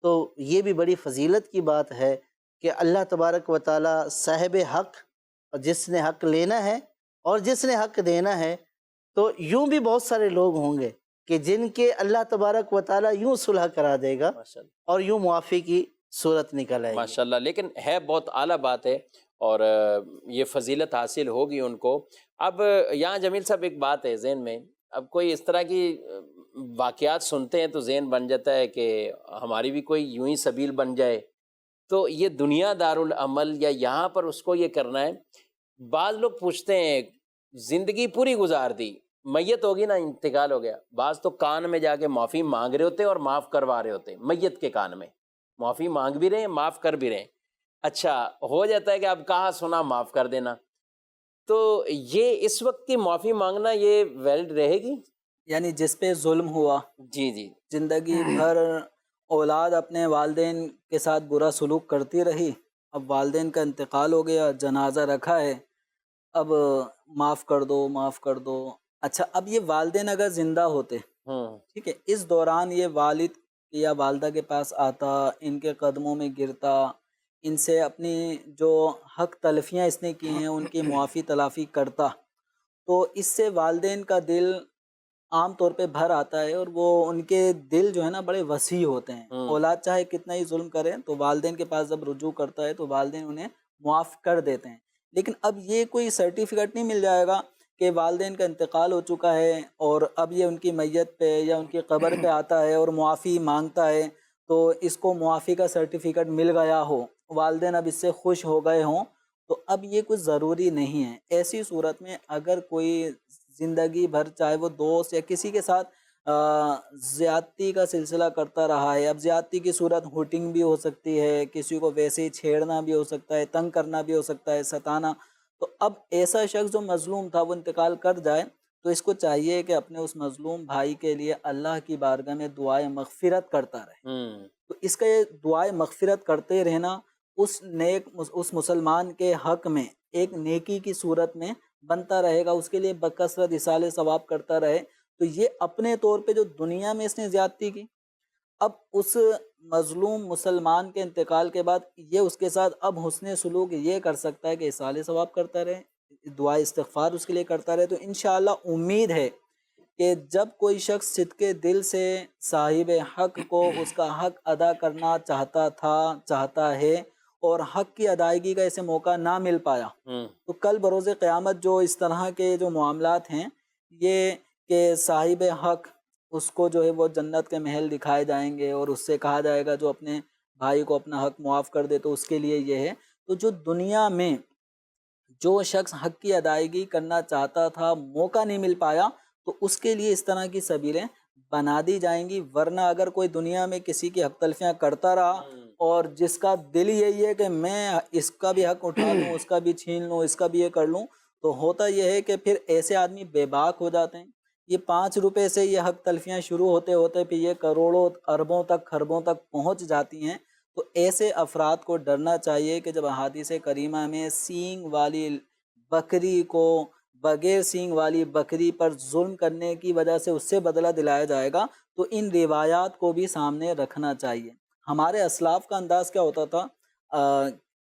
تو یہ بھی بڑی فضیلت کی بات ہے کہ اللہ تبارک و تعالیٰ صاحب حق، جس نے حق لینا ہے اور جس نے حق دینا ہے، تو یوں بھی بہت سارے لوگ ہوں گے کہ جن کے اللہ تبارک و تعالیٰ یوں صلح کرا دے گا ماشاءاللہ اور یوں معافی کی صورت نکل آئے گی۔ ماشاءاللہ، لیکن ہے بہت اعلیٰ بات ہے، اور یہ فضیلت حاصل ہوگی ان کو۔ اب یہاں جمیل صاحب ایک بات ہے ذہن میں، اب کوئی اس طرح کی واقعات سنتے ہیں تو ذہن بن جاتا ہے کہ ہماری بھی کوئی یوں ہی سبیل بن جائے، تو یہ دنیا دارالعمل یا یہاں پر اس کو یہ کرنا ہے۔ بعض لوگ پوچھتے ہیں زندگی پوری گزار دی، میت ہوگی نا، انتقال ہو گیا، بعض تو کان میں جا کے معافی مانگ رہے ہوتے ہیں اور معاف کروا رہے ہوتے ہیں، میت کے کان میں معافی مانگ بھی رہے ہیں، معاف کر بھی رہے ہیں۔ اچھا ہو جاتا ہے کہ اب کہاں سنا معاف کر دینا، تو یہ اس وقت کی معافی مانگنا یہ ویلڈ رہے گی؟ یعنی جس پہ ظلم ہوا، جی جی زندگی بھر اولاد اپنے والدین کے ساتھ برا سلوک کرتی رہی، اب والدین کا انتقال ہو گیا، جنازہ رکھا ہے، اب معاف کر دو معاف کر دو۔ اچھا اب یہ والدین اگر زندہ ہوتے، ٹھیک ہے، اس دوران یہ والد یا والدہ کے پاس آتا، ان کے قدموں میں گرتا، ان سے اپنی جو حق تلفیاں اس نے کی ہیں ان کی معافی تلافی کرتا، تو اس سے والدین کا دل عام طور پہ بھر آتا ہے، اور وہ ان کے دل جو ہے نا بڑے وسیع ہوتے ہیں۔ اولاد چاہے کتنا ہی ظلم کرے تو والدین کے پاس جب رجوع کرتا ہے تو والدین انہیں معاف کر دیتے ہیں۔ لیکن اب یہ کوئی سرٹیفکیٹ نہیں مل جائے گا کہ والدین کا انتقال ہو چکا ہے اور اب یہ ان کی میت پہ یا ان کی قبر پہ آتا ہے اور معافی مانگتا ہے تو اس کو معافی کا سرٹیفکیٹ مل گیا ہو، والدین اب اس سے خوش ہو گئے ہوں، تو اب یہ کچھ ضروری نہیں ہے۔ ایسی صورت میں اگر کوئی زندگی بھر چاہے وہ دوست یا کسی کے ساتھ زیادتی کا سلسلہ کرتا رہا ہے، اب زیادتی کی صورت ہوٹنگ بھی ہو سکتی ہے، کسی کو ویسے ہی چھیڑنا بھی ہو سکتا ہے، تنگ کرنا بھی ہو سکتا ہے، ستانا، تو اب ایسا شخص جو مظلوم تھا وہ انتقال کر جائے تو اس کو چاہیے کہ اپنے اس مظلوم بھائی کے لیے اللہ کی بارگاہ میں دعائے مغفرت کرتا رہے۔ تو اس کا یہ دعائے مغفرت کرتے رہنا اس مسلمان کے حق میں ایک نیکی کی صورت میں بنتا رہے گا، اس کے لیے بکثرت اصالہ ثواب کرتا رہے، تو یہ اپنے طور پہ جو دنیا میں اس نے زیادتی کی، اب اس مظلوم مسلمان کے انتقال کے بعد یہ اس کے ساتھ اب حسن سلوک یہ کر سکتا ہے کہ اصالہ ثواب کرتا رہے، دعا استغفار اس کے لیے کرتا رہے۔ تو انشاءاللہ امید ہے کہ جب کوئی شخص صدقے دل سے صاحب حق کو اس کا حق ادا کرنا چاہتا ہے اور حق کی ادائیگی کا اسے موقع نہ مل پایا، تو کل بروز قیامت جو اس طرح کے جو معاملات ہیں، یہ کہ صاحب حق اس کو جو ہے وہ جنت کے محل دکھائے جائیں گے اور اس سے کہا جائے گا جو اپنے بھائی کو اپنا حق معاف کر دے تو اس کے لیے یہ ہے۔ تو جو دنیا میں جو شخص حق کی ادائیگی کرنا چاہتا تھا، موقع نہیں مل پایا، تو اس کے لیے اس طرح کی سبیلیں بنا دی جائیں گی۔ ورنہ اگر کوئی دنیا میں کسی کی حق تلفیاں کرتا رہا اور جس کا دل یہی ہے کہ میں اس کا بھی حق اٹھا لوں، اس کا بھی چھین لوں، اس کا بھی یہ کر لوں، تو ہوتا یہ ہے کہ پھر ایسے آدمی بے باک ہو جاتے ہیں۔ یہ 5 روپے سے یہ حق تلفیاں شروع ہوتے ہوتے پھر یہ کروڑوں اربوں تک خربوں تک پہنچ جاتی ہیں۔ تو ایسے افراد کو ڈرنا چاہیے کہ جب احادیث کریمہ میں سینگ والی بکری کو بغیر سینگ والی بکری پر ظلم کرنے کی وجہ سے اس سے بدلہ دلایا جائے گا، تو ان روایات کو بھی سامنے رکھنا چاہیے۔ ہمارے اسلاف کا انداز کیا ہوتا تھا،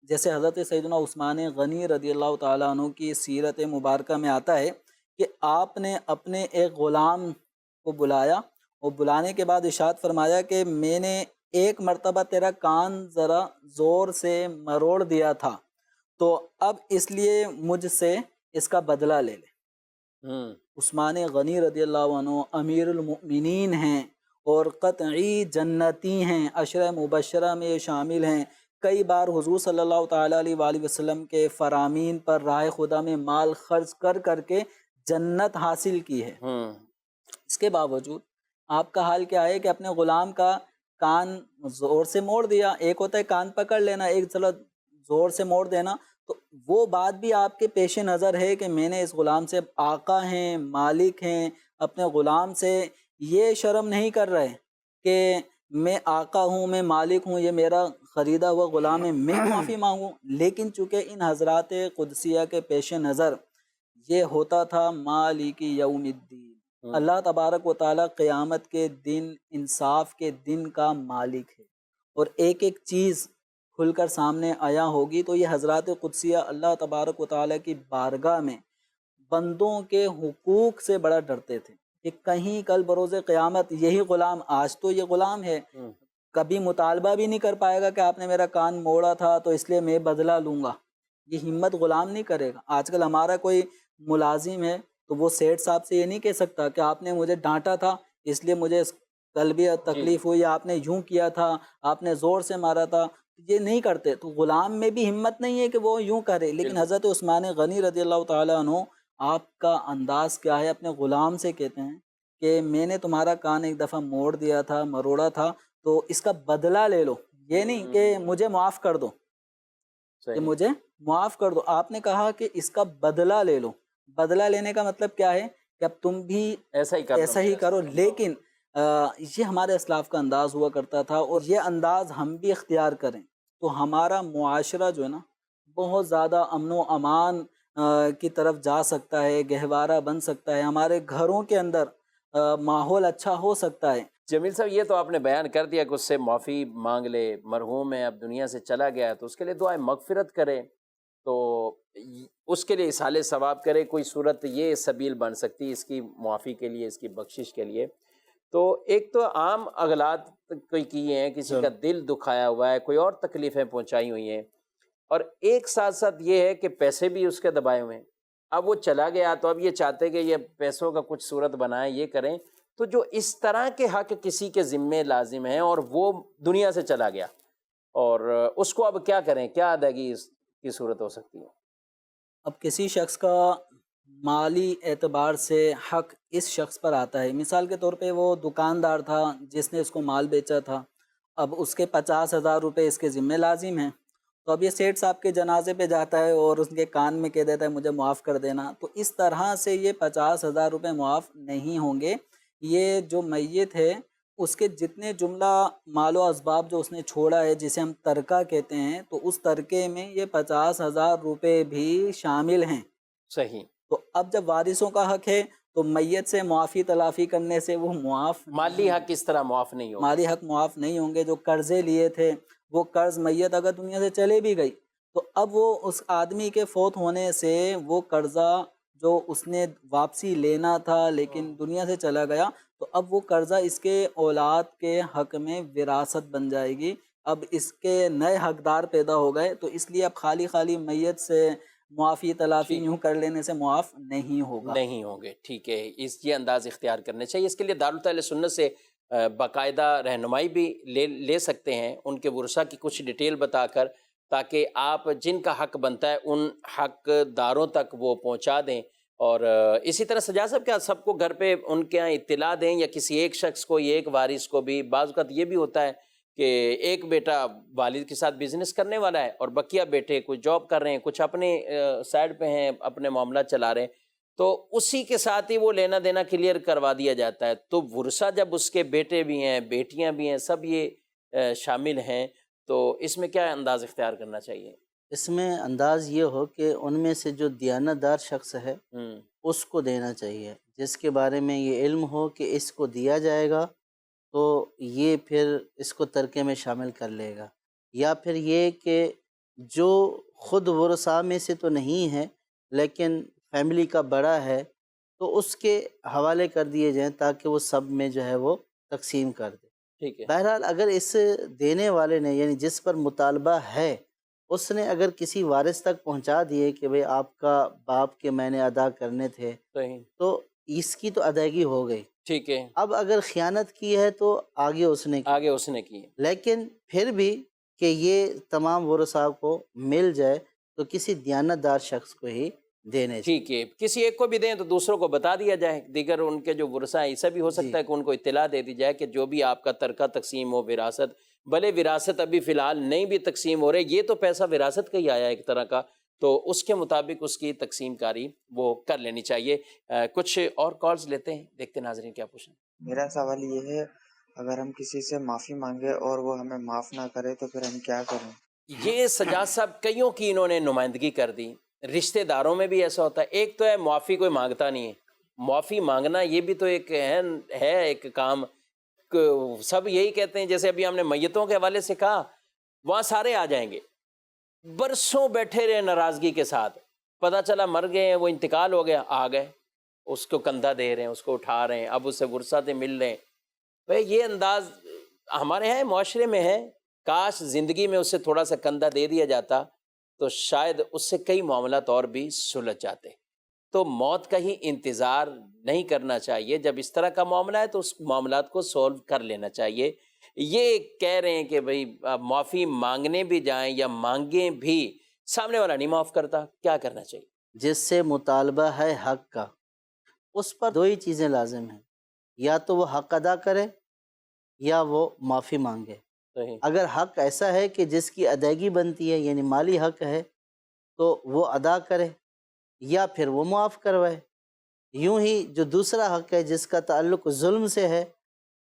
جیسے حضرت سیدنا عثمان غنی رضی اللہ تعالیٰ عنہ کی سیرت مبارکہ میں آتا ہے کہ آپ نے اپنے ایک غلام کو بلایا اور بلانے کے بعد ارشاد فرمایا کہ میں نے ایک مرتبہ تیرا کان ذرا زور سے مروڑ دیا تھا، تو اب اس لیے مجھ سے اس کا بدلہ لے لے۔ عثمان غنی رضی اللہ عنہ امیر المؤمنین ہیں اور قطعی جنتی ہیں، عشرہ مبشرہ میں یہ شامل ہیں، کئی بار حضور صلی اللہ تعالیٰ علیہ وآلہ وسلم کے فرامین پر راہ خدا میں مال خرچ کر کے جنت حاصل کی ہے۔ اس کے باوجود آپ کا حال کیا ہے کہ اپنے غلام کا کان زور سے موڑ دیا۔ ایک ہوتا ہے کان پکڑ لینا، ایک چلو زور سے موڑ دینا، تو وہ بات بھی آپ کے پیش نظر ہے کہ میں نے اس غلام سے، آقا ہیں، مالک ہیں، اپنے غلام سے یہ شرم نہیں کر رہے کہ میں آقا ہوں، میں مالک ہوں، یہ میرا خریدا ہوا غلام ہے، میں معافی مانگوں۔ لیکن چونکہ ان حضرات قدسیہ کے پیش نظر یہ ہوتا تھا مالک یوم الدین، اللہ تبارک و تعالیٰ قیامت کے دن انصاف کے دن کا مالک ہے، اور ایک ایک چیز کھل کر سامنے آیا ہوگی، تو یہ حضرات قدسیہ اللہ تبارک و تعالیٰ کی بارگاہ میں بندوں کے حقوق سے بڑا ڈرتے تھے کہ کہیں کل بروز قیامت یہی غلام، آج تو یہ غلام ہے، کبھی مطالبہ بھی نہیں کر پائے گا کہ آپ نے میرا کان موڑا تھا تو اس لیے میں بدلہ لوں گا، یہ ہمت غلام نہیں کرے گا۔ آج کل ہمارا کوئی ملازم ہے تو وہ سیٹ صاحب سے یہ نہیں کہہ سکتا کہ آپ نے مجھے ڈانٹا تھا اس لیے مجھے قلبی تکلیف ہوئی، آپ نے یوں کیا تھا، آپ نے زور سے مارا تھا، یہ نہیں کرتے۔ تو غلام میں بھی ہمت نہیں ہے کہ وہ یوں کرے، لیکن حضرت عثمان غنی رضی اللہ تعالیٰ عنہ آپ کا انداز کیا ہے، اپنے غلام سے کہتے ہیں کہ میں نے تمہارا کان ایک دفعہ موڑ دیا تھا، مروڑا تھا، تو اس کا بدلہ لے لو، یہ نہیں کہ مجھے معاف کر دو، کہ مجھے معاف کر دو، آپ نے کہا کہ اس کا بدلہ لے لو۔ بدلہ لینے کا مطلب کیا ہے کہ اب تم بھی ایسا ہی کرو، لیکن یہ ہمارے اسلاف کا انداز ہوا کرتا تھا، اور یہ انداز ہم بھی اختیار کریں تو ہمارا معاشرہ جو ہے نا بہت زیادہ امن و امان کی طرف جا سکتا ہے، گہوارہ بن سکتا ہے، ہمارے گھروں کے اندر ماحول اچھا ہو سکتا ہے۔ جمیل صاحب، یہ تو آپ نے بیان کر دیا کہ اس سے معافی مانگ لے، مرحوم ہے اب دنیا سے چلا گیا ہے تو اس کے لیے دعائے مغفرت کرے، تو اس کے لیے اصالہ ثواب کرے، کوئی صورت یہ سبیل بن سکتی اس کی معافی کے لیے، اس کی بخشش کے لیے۔ تو ایک تو عام اغلاط کوئی کیے ہیں، کسی کا دل دکھایا ہوا ہے، کوئی اور تکلیفیں پہنچائی ہوئی ہیں، اور ایک ساتھ ساتھ یہ ہے کہ پیسے بھی اس کے دبائے ہوئے ہیں، اب وہ چلا گیا تو اب یہ چاہتے کہ یہ پیسوں کا کچھ صورت بنائیں، یہ کریں، تو جو اس طرح کے حق کسی کے ذمے لازم ہیں اور وہ دنیا سے چلا گیا، اور اس کو اب کیا کریں، کیا ادائیگی اس کی صورت ہو سکتی ہے؟ اب کسی شخص کا مالی اعتبار سے حق اس شخص پر آتا ہے، مثال کے طور پہ وہ دکاندار تھا جس نے اس کو مال بیچا تھا، اب اس کے 50,000 روپے اس کے ذمہ لازم ہیں، تو اب یہ سیٹھ صاحب کے جنازے پہ جاتا ہے اور اس کے کان میں کہہ دیتا ہے مجھے معاف کر دینا، تو اس طرح سے یہ 50,000 روپے معاف نہیں ہوں گے۔ یہ جو میت ہے اس کے جتنے جملہ مال و اسباب جو اس نے چھوڑا ہے، جسے ہم ترکہ کہتے ہیں، تو اس ترکے میں یہ 50,000 روپے بھی شامل ہیں۔ صحیح۔ تو اب جب وارثوں کا حق ہے تو میت سے معافی تلافی کرنے سے وہ معاف، مالی حق اس طرح معاف نہیں ہوگا، مالی حق معاف نہیں ہوں گے۔ جو قرضے لیے تھے وہ قرض، میت اگر دنیا سے چلے بھی گئی تو اب وہ اس آدمی کے فوت ہونے سے وہ قرضہ جو اس نے واپسی لینا تھا لیکن دنیا سے چلا گیا، تو اب وہ قرضہ اس کے اولاد کے حق میں وراثت بن جائے گی، اب اس کے نئے حقدار پیدا ہو گئے، تو اس لیے اب خالی خالی میت سے معافی تلافی یوں کر لینے سے معاف نہیں ہوگا، نہیں ہوں گے۔ ٹھیک ہے، یہ انداز اختیار کرنے چاہیے۔ اس کے لیے دارالفتہ سنت سے باقاعدہ رہنمائی بھی لے سکتے ہیں، ان کے ورثہ کی کچھ ڈیٹیل بتا کر، تاکہ آپ جن کا حق بنتا ہے ان حق داروں تک وہ پہنچا دیں، اور اسی طرح سجاد صاحب کیا سب کو گھر پہ ان کے یہاں اطلاع دیں، یا کسی ایک شخص کو، ایک وارث کو بھی؟ بعض اوقات یہ بھی ہوتا ہے کہ ایک بیٹا والد کے ساتھ بزنس کرنے والا ہے اور بقیہ بیٹے کچھ جاب کر رہے ہیں، کچھ اپنے سائڈ پہ ہیں، اپنے معاملات چلا رہے ہیں، تو اسی کے ساتھ ہی وہ لینا دینا کلیئر کروا دیا جاتا ہے، تو ورثہ جب اس کے بیٹے بھی ہیں، بیٹیاں بھی ہیں، سب یہ شامل ہیں، تو اس میں کیا انداز اختیار کرنا چاہیے؟ اس میں انداز یہ ہو کہ ان میں سے جو دیانتدار شخص ہے اس کو دینا چاہیے، جس کے بارے میں یہ علم ہو کہ اس کو دیا جائے گا تو یہ پھر اس کو ترکے میں شامل کر لے گا، یا پھر یہ کہ جو خود ورثاء میں سے تو نہیں ہے لیکن فیملی کا بڑا ہے تو اس کے حوالے کر دیے جائیں تاکہ وہ سب میں جو ہے وہ تقسیم کر دے۔ ٹھیک ہے۔ بہرحال اگر اس دینے والے نے، یعنی جس پر مطالبہ ہے، اس نے اگر کسی وارث تک پہنچا دیے کہ بھئی آپ کا باپ کے میں نے ادا کرنے تھے، صحیح۔ تو اس کی تو ادائیگی ہو گئی۔ ٹھیک ہے، اب اگر خیانت کی ہے تو آگے اس نے کی، آگے اس نے کی ہے۔ لیکن پھر بھی کہ یہ تمام ورثاء کو مل جائے تو کسی دیانتدار شخص کو ہی دینے چاہیے۔ ٹھیک ہے، کسی ایک کو بھی دیں تو دوسروں کو بتا دیا جائے، دیگر ان کے جو ورثہ ہیں، ایسا بھی ہو سکتا ہے کہ ان کو اطلاع دے دی جائے کہ جو بھی آپ کا ترکہ تقسیم ہو، وراثت، بھلے وراثت ابھی فی الحال نہیں بھی تقسیم ہو رہے، یہ تو پیسہ وراثت کا ہی آیا ایک طرح کا، تو اس کے مطابق اس کی تقسیم کاری وہ کر لینی چاہیے۔ کچھ اور کالز لیتے ہیں، دیکھتے ہیں ناظرین کیا پوچھیں۔ میرا سوال یہ ہے، اگر ہم کسی سے معافی مانگے اور وہ ہمیں معاف نہ کرے تو پھر ہم کیا کریں؟ یہ سجاد صاحب کئیوں کی انہوں نے نمائندگی کر دی، رشتہ داروں میں بھی ایسا ہوتا ہے، ایک تو ہے معافی کوئی مانگتا نہیں ہے، معافی مانگنا یہ بھی تو ایک ہے ایک کام. سب یہی کہتے ہیں، جیسے ابھی ہم نے میتوں کے حوالے سے کہا، وہاں سارے آ جائیں گے، برسوں بیٹھے رہے ناراضگی کے ساتھ، پتہ چلا مر گئے ہیں، وہ انتقال ہو گیا، آ گئے، اس کو کندھا دے رہے ہیں، اس کو اٹھا رہے ہیں، اب اس سے ورثتیں مل رہے ہیں. بھائی یہ انداز ہمارے یہاں معاشرے میں ہے. کاش زندگی میں اسے تھوڑا سا کندھا دے دیا جاتا تو شاید اس سے کئی معاملات اور بھی سلجھ جاتے. تو موت کا ہی انتظار نہیں کرنا چاہیے. جب اس طرح کا معاملہ ہے تو اس معاملات کو سولو کر لینا چاہیے. یہ کہہ رہے ہیں کہ بھئی معافی مانگنے بھی جائیں یا مانگیں بھی، سامنے والا نہیں معاف کرتا، کیا کرنا چاہیے؟ جس سے مطالبہ ہے حق کا، اس پر دو ہی چیزیں لازم ہیں، یا تو وہ حق ادا کرے یا وہ معافی مانگے. صحیح. اگر حق ایسا ہے کہ جس کی ادائیگی بنتی ہے، یعنی مالی حق ہے، تو وہ ادا کرے یا پھر وہ معاف کروائے. یوں ہی جو دوسرا حق ہے جس کا تعلق ظلم سے ہے،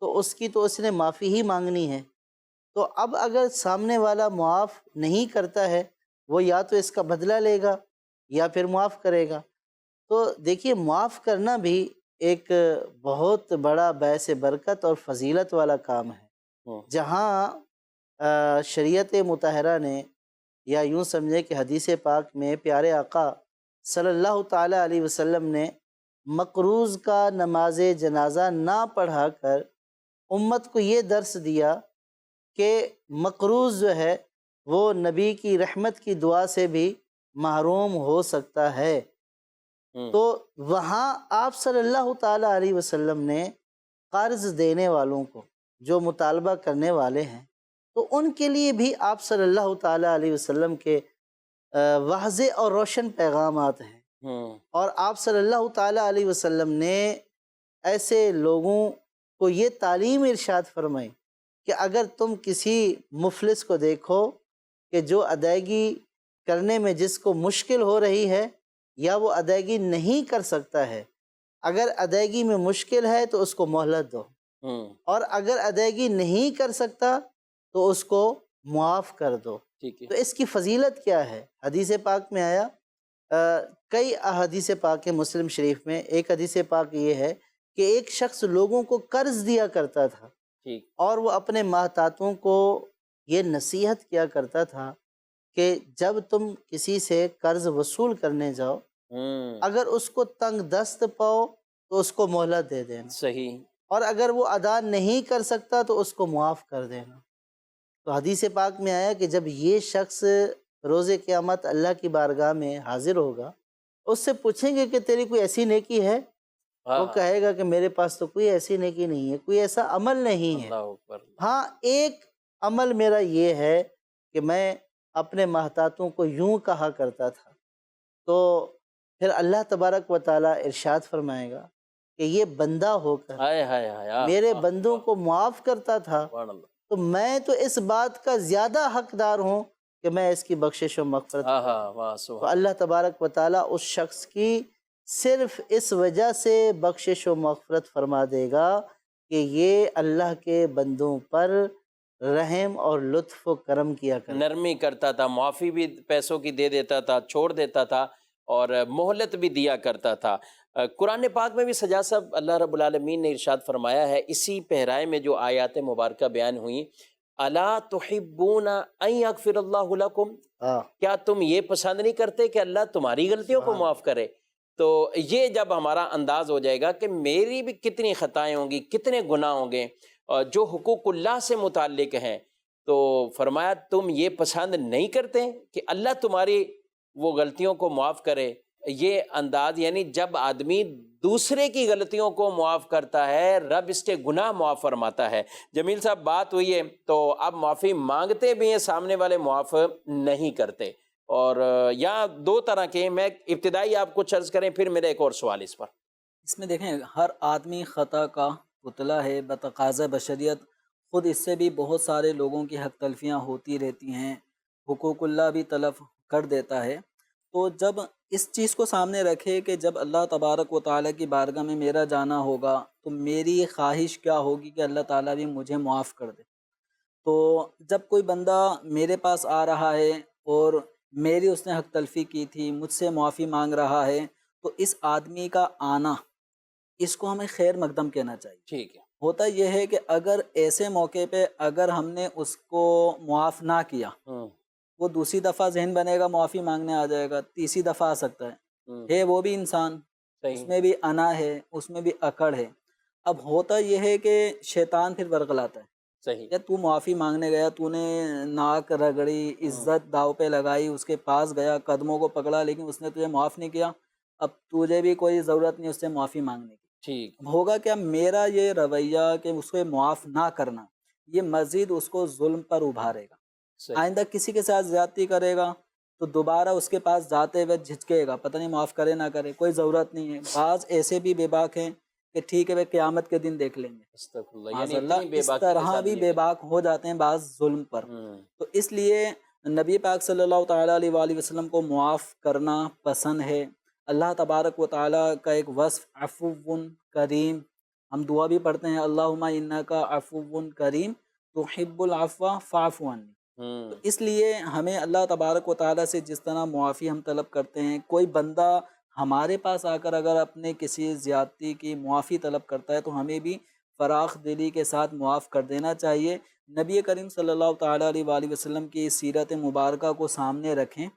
تو اس کی تو اس نے معافی ہی مانگنی ہے. تو اب اگر سامنے والا معاف نہیں کرتا ہے، وہ یا تو اس کا بدلہ لے گا یا پھر معاف کرے گا. تو دیکھیے، معاف کرنا بھی ایک بہت بڑا باعث برکت اور فضیلت والا کام ہے. جہاں شریعت مطہرہ نے، یا یوں سمجھے کہ حدیث پاک میں پیارے آقا صلی اللہ تعالیٰ علیہ وسلم نے مقروض کا نماز جنازہ نہ پڑھا کر امت کو یہ درس دیا کہ مقروض جو ہے وہ نبی کی رحمت کی دعا سے بھی محروم ہو سکتا ہے. تو وہاں آپ صلی اللہ تعالیٰ علیہ وسلم نے قرض دینے والوں کو، جو مطالبہ کرنے والے ہیں، تو ان کے لیے بھی آپ صلی اللہ تعالیٰ علیہ وسلم کے واضح اور روشن پیغامات ہیں. اور آپ صلی اللہ تعالیٰ علیہ وسلم نے ایسے لوگوں کو یہ تعلیم ارشاد فرمائی کہ اگر تم کسی مفلس کو دیکھو کہ جو ادائیگی کرنے میں جس کو مشکل ہو رہی ہے یا وہ ادائیگی نہیں کر سکتا ہے، اگر ادائیگی میں مشکل ہے تو اس کو مہلت دو، اور اگر ادائیگی نہیں کر سکتا تو اس کو معاف کر دو. تو اس کی فضیلت کیا ہے؟ حدیث پاک میں آیا، کئی احادیث پاک ہیں مسلم شریف میں. ایک حدیث پاک یہ ہے کہ ایک شخص لوگوں کو قرض دیا کرتا تھا، اور وہ اپنے محتاطوں کو یہ نصیحت کیا کرتا تھا کہ جب تم کسی سے قرض وصول کرنے جاؤ، اگر اس کو تنگ دست پاؤ تو اس کو مہلت دے دینا. صحیح. اور اگر وہ ادا نہیں کر سکتا تو اس کو معاف کر دینا. تو حدیث پاک میں آیا کہ جب یہ شخص روز قیامت اللہ کی بارگاہ میں حاضر ہوگا، اس سے پوچھیں گے کہ تیری کوئی ایسی نیکی ہے؟ وہ کہے گا کہ میرے پاس تو کوئی ایسی نیکی نہیں ہے، کوئی ایسا عمل نہیں ہے. ہاں، ایک عمل میرا یہ ہے کہ میں اپنے محتاطوں کو یوں کہا کرتا تھا. تو پھر اللہ تبارک و تعالیٰ ارشاد فرمائے گا کہ یہ بندہ ہو کر میرے بندوں کو معاف کرتا تھا، تو میں تو اس بات کا زیادہ حقدار ہوں کہ میں اس کی بخشش و مغفرت کروں. تو اللہ تبارک و تعالیٰ اس شخص کی صرف اس وجہ سے بخشش و مغفرت فرما دے گا کہ یہ اللہ کے بندوں پر رحم اور لطف و کرم کیا کرتا، نرمی کرتا تھا، معافی بھی پیسوں کی دے دیتا تھا، چھوڑ دیتا تھا، اور مہلت بھی دیا کرتا تھا. قرآن پاک میں بھی سجاد صاحب اللہ رب العالمین نے ارشاد فرمایا ہے، اسی پہرائے میں جو آیات مبارکہ بیان ہوئیں، الا تحبون ان یغفر اللہ لکم، کیا تم یہ پسند نہیں کرتے کہ اللہ تمہاری غلطیوں کو معاف کرے؟ تو یہ جب ہمارا انداز ہو جائے گا کہ میری بھی کتنی خطائیں ہوں گی، کتنے گناہ ہوں گے جو حقوق اللہ سے متعلق ہیں، تو فرمایا تم یہ پسند نہیں کرتے کہ اللہ تمہاری وہ غلطیوں کو معاف کرے. یہ انداز، یعنی جب آدمی دوسرے کی غلطیوں کو معاف کرتا ہے، رب اس کے گناہ معاف فرماتا ہے. جمیل صاحب، بات ہوئی ہے تو اب معافی مانگتے بھی ہیں، سامنے والے معاف نہیں کرتے. اور یہاں دو طرح کے ہیں، میں ابتدائی آپ کو عرض کریں، پھر میرا ایک اور سوال اس پر. اس میں دیکھیں، ہر آدمی خطا کا پتلا ہے بتقاضۂ بشریت. خود اس سے بھی بہت سارے لوگوں کی حق تلفیاں ہوتی رہتی ہیں، حقوق اللہ بھی تلف کر دیتا ہے. تو جب اس چیز کو سامنے رکھے کہ جب اللہ تبارک و تعالیٰ کی بارگاہ میں میرا جانا ہوگا تو میری خواہش کیا ہوگی کہ اللہ تعالیٰ بھی مجھے معاف کر دے. تو جب کوئی بندہ میرے پاس آ رہا ہے اور میری اس نے حق تلفی کی تھی، مجھ سے معافی مانگ رہا ہے، تو اس آدمی کا آنا اس کو ہمیں خیر مقدم کہنا چاہیے۔ ٹھیک ہے۔ ہوتا یہ ہے کہ اگر ایسے موقع پہ اگر ہم نے اس کو معاف نہ کیا، وہ دوسری دفعہ ذہن بنے گا معافی مانگنے آ جائے گا، تیسری دفعہ آ سکتا ہے وہ بھی انسان، اس میں بھی انا ہے، اس میں بھی اکڑ ہے۔ اب ہوتا یہ ہے کہ شیطان پھر ورغلاتا ہے، صحیح۔ یا تو معافی مانگنے گیا، تو نے ناک رگڑی، عزت داؤ پہ لگائی، اس کے پاس گیا، قدموں کو پکڑا، لیکن اس نے تجھے معاف نہیں کیا، اب تجھے بھی کوئی ضرورت نہیں اس سے معافی مانگنے کی۔ ٹھیک۔ اب ہوگا کیا، میرا یہ رویہ کہ اس کو معاف نہ کرنا، یہ مزید اس کو ظلم پر ابھارے گا۔ صحیح۔ آئندہ کسی کے ساتھ زیادتی کرے گا تو دوبارہ اس کے پاس جاتے ہوئے جھجکے گا، پتہ نہیں معاف کرے نہ کرے، کوئی ضرورت نہیں ہے۔ بعض ایسے بھی بے باک ہیں کہ ٹھیک ہے وہ قیامت کے دن دیکھ لیں گے، استغفر اللہ، معاذ یعنی اللہ، اتنی بے اس باکی کے طرح ساتھ بھی نہیں بے ہے۔ باک ہو جاتے ہیں بعض ظلم پر۔ تو اس لیے نبی پاک صلی اللہ تعالیٰ علیہ وآلہ وسلم کو معاف کرنا پسند ہے۔ اللہ تبارک و تعالیٰ کا ایک وصف عفو کریم، ہم دعا بھی پڑھتے ہیں اللہم انک عفو کریم تحب العفو فاعف عنی۔ تو اس لیے ہمیں اللہ تبارک و تعالیٰ سے جس طرح معافی ہم طلب کرتے ہیں، کوئی بندہ ہمارے پاس آ کر اگر اپنے کسی زیادتی کی معافی طلب کرتا ہے تو ہمیں بھی فراخ دلی کے ساتھ معاف کر دینا چاہیے۔ نبی کریم صلی اللہ تعالیٰ علیہ وآلہ وسلم کی سیرت مبارکہ کو سامنے رکھیں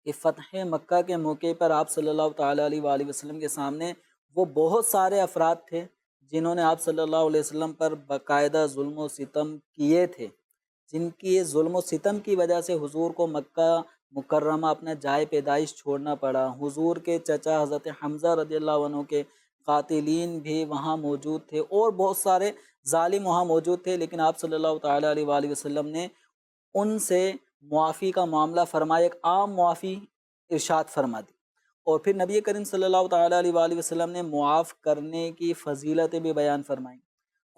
کہ فتح مکہ کے موقع پر آپ صلی اللہ تعالیٰ علیہ وآلہ وسلم کے سامنے وہ بہت سارے افراد تھے جنہوں نے آپ صلی اللہ علیہ وسلم پر باقاعدہ ظلم و ستم کیے تھے، جن کی ظلم و ستم کی وجہ سے حضور کو مکہ مکرمہ اپنا جائے پیدائش چھوڑنا پڑا۔ حضور کے چچا حضرت حمزہ رضی اللہ عنہ کے قاتلین بھی وہاں موجود تھے اور بہت سارے ظالم وہاں موجود تھے، لیکن آپ صلی اللہ تعالیٰ علیہ وآلہ وسلم نے ان سے معافی کا معاملہ فرمایا، ایک عام معافی ارشاد فرما دی۔ اور پھر نبی کریم صلی اللہ تعالیٰ علیہ وآلہ وسلم نے معاف کرنے کی فضیلتیں بھی بیان فرمائیں۔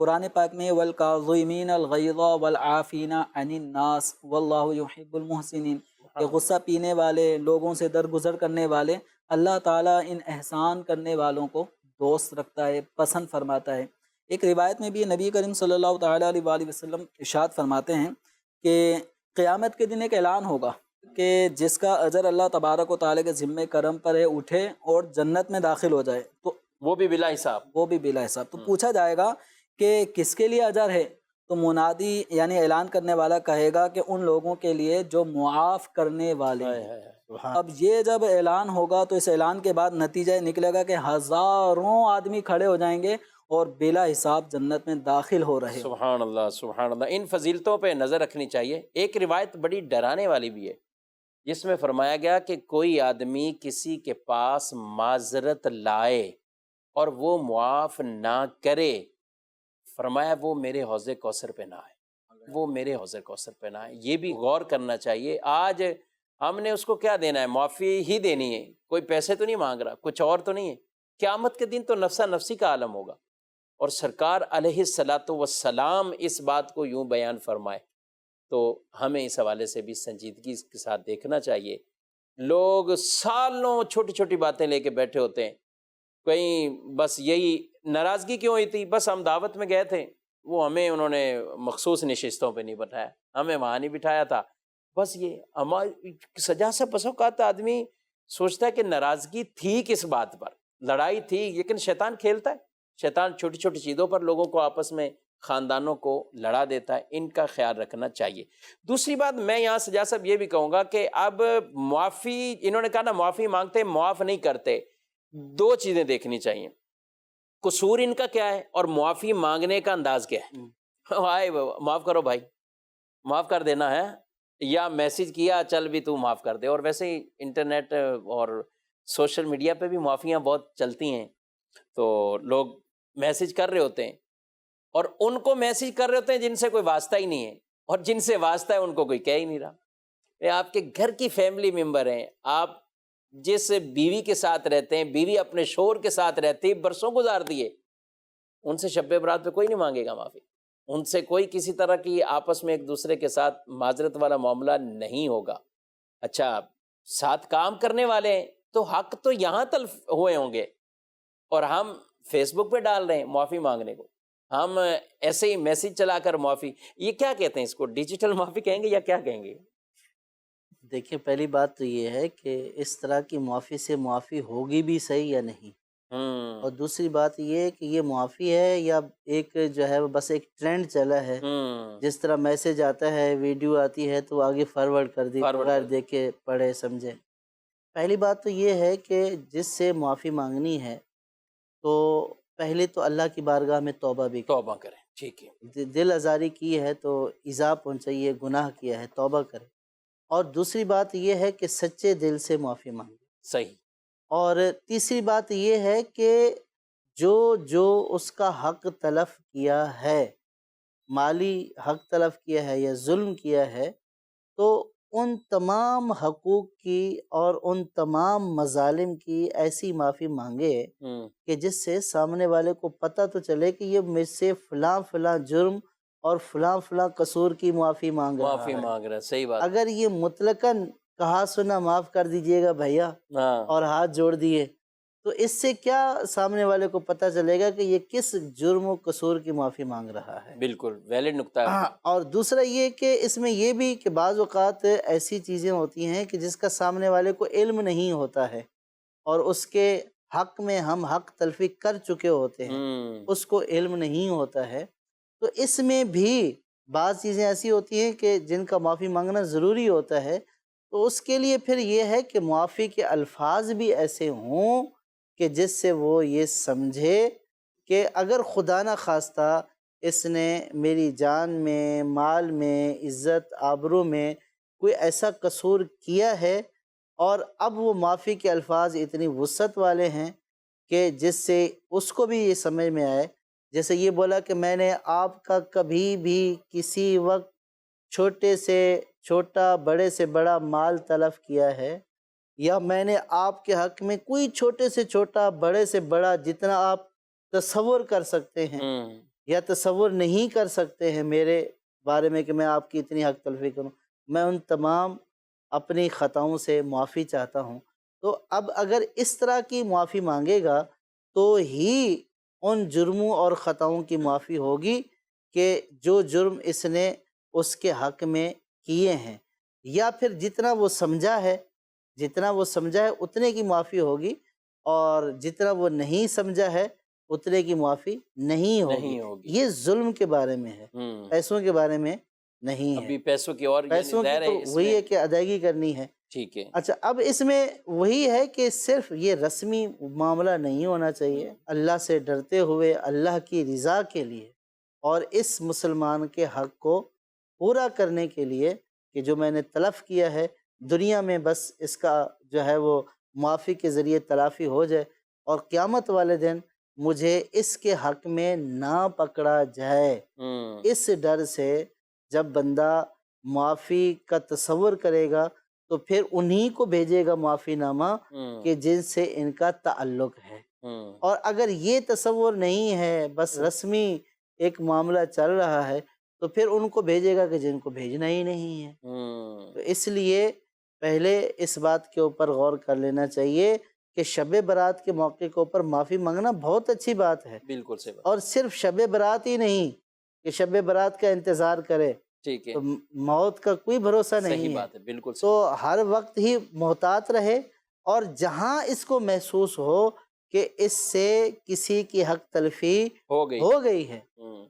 قرآن پاک میں والکاظمین الغیظ والعافین عن الناس واللہ یحب المحسنین، کہ غصہ پینے والے، لوگوں سے درگزر کرنے والے، اللہ تعالیٰ ان احسان کرنے والوں کو دوست رکھتا ہے، پسند فرماتا ہے۔ ایک روایت میں بھی نبی کریم صلی اللہ تعالیٰ علیہ وآلہ وسلم ارشاد فرماتے ہیں کہ قیامت کے دن ایک اعلان ہوگا کہ جس کا اجر اللہ تبارک و تعالیٰ کے ذمہ کرم پر ہے اٹھے اور جنت میں داخل ہو جائے، تو وہ بھی بلا حساب، وہ بھی بلا حساب۔ تو پوچھا جائے گا کہ کس کے لیے اجر ہے، تو منادی یعنی اعلان کرنے والا کہے گا کہ ان لوگوں کے لیے جو معاف کرنے والے ہیں۔ اب یہ جب اعلان ہوگا تو اس اعلان کے بعد نتیجہ نکلے گا کہ ہزاروں آدمی کھڑے ہو جائیں گے اور بلا حساب جنت میں داخل ہو رہے ہیں۔ سبحان اللہ سبحان اللہ۔ ان فضیلتوں پہ نظر رکھنی چاہیے۔ ایک روایت بڑی ڈرانے والی بھی ہے جس میں فرمایا گیا کہ کوئی آدمی کسی کے پاس معذرت لائے اور وہ معاف نہ کرے، فرمایا وہ میرے حوض کوثر پہ نہ آئے، وہ میرے حوض کوثر پہ نہ آئے۔ یہ بھی غور کرنا چاہیے۔ آج ہم نے اس کو کیا دینا ہے؟ معافی ہی دینی ہے، کوئی پیسے تو نہیں مانگ رہا، کچھ اور تو نہیں ہے۔ قیامت کے دن تو نفسا نفسی کا عالم ہوگا، اور سرکار علیہ الصلاۃ والسلام اس بات کو یوں بیان فرمائے تو ہمیں اس حوالے سے بھی سنجیدگی کے ساتھ دیکھنا چاہیے۔ لوگ سالوں چھوٹی چھوٹی باتیں لے کے بیٹھے ہوتے ہیں، کہیں بس یہی ناراضگی کیوں ہوئی تھی، بس ہم دعوت میں گئے تھے، وہ ہمیں انہوں نے مخصوص نشستوں پہ نہیں بٹھایا، ہمیں وہاں نہیں بٹھایا تھا، بس یہ ہماری سجا سے بس اوقات آدمی سوچتا ہے کہ ناراضگی تھی کس بات پر، لڑائی تھی، لیکن شیطان کھیلتا ہے، شیطان چھوٹی چھوٹی چیزوں پر لوگوں کو آپس میں، خاندانوں کو لڑا دیتا ہے۔ ان کا خیال رکھنا چاہیے۔ دوسری بات میں یہاں سجا صاحب یہ بھی کہوں گا کہ اب معافی، انہوں نے کہا نا معافی مانگتے معاف نہیں کرتے، دو چیزیں دیکھنی چاہیے، قصور ان کا کیا ہے اور معافی مانگنے کا انداز کیا ہے۔ آئے معاف کرو بھائی، معاف کر دینا ہے، یا میسج کیا چل بھی تو معاف کر دے۔ اور ویسے ہی انٹرنیٹ اور سوشل میڈیا پہ بھی معافیاں بہت چلتی ہیں، تو لوگ میسج کر رہے ہوتے ہیں اور ان کو میسج کر رہے ہوتے ہیں جن سے کوئی واسطہ ہی نہیں ہے، اور جن سے واسطہ ہے ان کو کوئی کہہ ہی نہیں رہا۔ یہ آپ کے گھر کی فیملی ممبر ہیں، آپ جس بیوی کے ساتھ رہتے ہیں، بیوی اپنے شوہر کے ساتھ رہتی، برسوں گزار دیے، ان سے شب برات پہ کوئی نہیں مانگے گا معافی، ان سے کوئی کسی طرح کی آپس میں ایک دوسرے کے ساتھ معذرت والا معاملہ نہیں ہوگا۔ اچھا، ساتھ کام کرنے والے ہیں تو حق تو یہاں تلف ہوئے ہوں گے، اور ہم فیس بک پہ ڈال رہے ہیں معافی مانگنے کو، ہم ایسے ہی میسج چلا کر معافی، یہ کیا کہتے ہیں اس کو؟ ڈیجیٹل معافی کہیں گے یا کیا کہیں گے؟ دیکھیں، پہلی بات تو یہ ہے کہ اس طرح کی معافی سے معافی ہوگی بھی صحیح یا نہیں، اور دوسری بات یہ کہ یہ معافی ہے یا ایک جو ہے وہ بس ایک ٹرینڈ چلا ہے، جس طرح میسج آتا ہے، ویڈیو آتی ہے تو آگے فارورڈ کر دی بغیر دیکھے پڑھے سمجھے۔ پہلی بات تو یہ ہے کہ جس سے معافی مانگنی ہے تو پہلے تو اللہ کی بارگاہ میں توبہ بھی توبہ کریں، ٹھیک ہے، دل آزاری کی ہے تو ایذا پہنچائیے، گناہ کیا ہے توبہ کرے، اور دوسری بات یہ ہے کہ سچے دل سے معافی مانگے، صحیح، اور تیسری بات یہ ہے کہ جو اس کا حق تلف کیا ہے، مالی حق تلف کیا ہے یا ظلم کیا ہے، تو ان تمام حقوق کی اور ان تمام مظالم کی ایسی معافی مانگے کہ جس سے سامنے والے کو پتہ تو چلے کہ یہ مجھ سے فلاں فلاں جرم اور فلاں فلاں قصور کی معافی مانگ رہا معافی ہے۔ مانگ رہا ہے، صحیح بات، اگر یہ مطلقاً کہا سنا معاف کر دیجئے گا بھیا اور ہاتھ جوڑ دیے، تو اس سے کیا سامنے والے کو پتہ چلے گا کہ یہ کس جرم و قصور کی معافی مانگ رہا ہے۔ بالکل ویلڈ نکتہ ہے۔ اور دوسرا یہ کہ اس میں یہ بھی کہ بعض اوقات ایسی چیزیں ہوتی ہیں کہ جس کا سامنے والے کو علم نہیں ہوتا ہے اور اس کے حق میں ہم حق تلفی کر چکے ہوتے ہیں، اس کو علم نہیں ہوتا ہے، تو اس میں بھی بعض چیزیں ایسی ہوتی ہیں کہ جن کا معافی مانگنا ضروری ہوتا ہے، تو اس کے لیے پھر یہ ہے کہ معافی کے الفاظ بھی ایسے ہوں کہ جس سے وہ یہ سمجھے کہ اگر خدا نہ خواستہ اس نے میری جان میں، مال میں، عزت آبرو میں کوئی ایسا قصور کیا ہے، اور اب وہ معافی کے الفاظ اتنی وسعت والے ہیں کہ جس سے اس کو بھی یہ سمجھ میں آئے، جیسے یہ بولا کہ میں نے آپ کا کبھی بھی کسی وقت چھوٹے سے چھوٹا، بڑے سے بڑا مال تلف کیا ہے، یا میں نے آپ کے حق میں کوئی چھوٹے سے چھوٹا، بڑے سے بڑا، جتنا آپ تصور کر سکتے ہیں یا تصور نہیں کر سکتے ہیں میرے بارے میں کہ میں آپ کی اتنی حق تلفی کروں، میں ان تمام اپنی خطاؤں سے معافی چاہتا ہوں۔ تو اب اگر اس طرح کی معافی مانگے گا تو ہی ان جرموں اور خطاؤں کی معافی ہوگی کہ جو جرم اس نے اس کے حق میں کیے ہیں، یا پھر جتنا وہ سمجھا ہے اتنے کی معافی ہوگی، اور جتنا وہ نہیں سمجھا ہے اتنے کی معافی نہیں ہوگی۔ یہ ظلم کے بارے میں ہے، پیسوں کے بارے میں نہیں ہے۔ ابھی پیسوں کی اور پیسوں کی تو وہی ہے کہ ادائیگی کرنی ہے، ٹھیک ہے۔ اچھا اب اس میں وہی ہے کہ صرف یہ رسمی معاملہ نہیں ہونا چاہیے، اللہ سے ڈرتے ہوئے اللہ کی رضا کے لیے اور اس مسلمان کے حق کو پورا کرنے کے لیے کہ جو میں نے تلف کیا ہے دنیا میں بس اس کا جو ہے وہ معافی کے ذریعے تلافی ہو جائے، اور قیامت والے دن مجھے اس کے حق میں نہ پکڑا جائے۔ اس ڈر سے جب بندہ معافی کا تصور کرے گا تو پھر انہی کو بھیجے گا معافی نامہ کہ جن سے ان کا تعلق ہے، اور اگر یہ تصور نہیں ہے، بس رسمی ایک معاملہ چل رہا ہے، تو پھر ان کو بھیجے گا کہ جن کو بھیجنا ہی نہیں ہے۔ تو اس لیے پہلے اس بات کے اوپر غور کر لینا چاہیے کہ شب برات کے موقع کے اوپر معافی مانگنا بہت اچھی بات ہے، بالکل صحیح بات، اور صرف شب برات ہی نہیں کہ شب برات کا انتظار کرے، ٹھیک ہے، تو موت کا کوئی بھروسہ نہیں صحیح ہے، بات ہے، بالکل تو ہر وقت ہی محتاط رہے، اور جہاں اس کو محسوس ہو کہ اس سے کسی کی حق تلفی ہو گئی ہے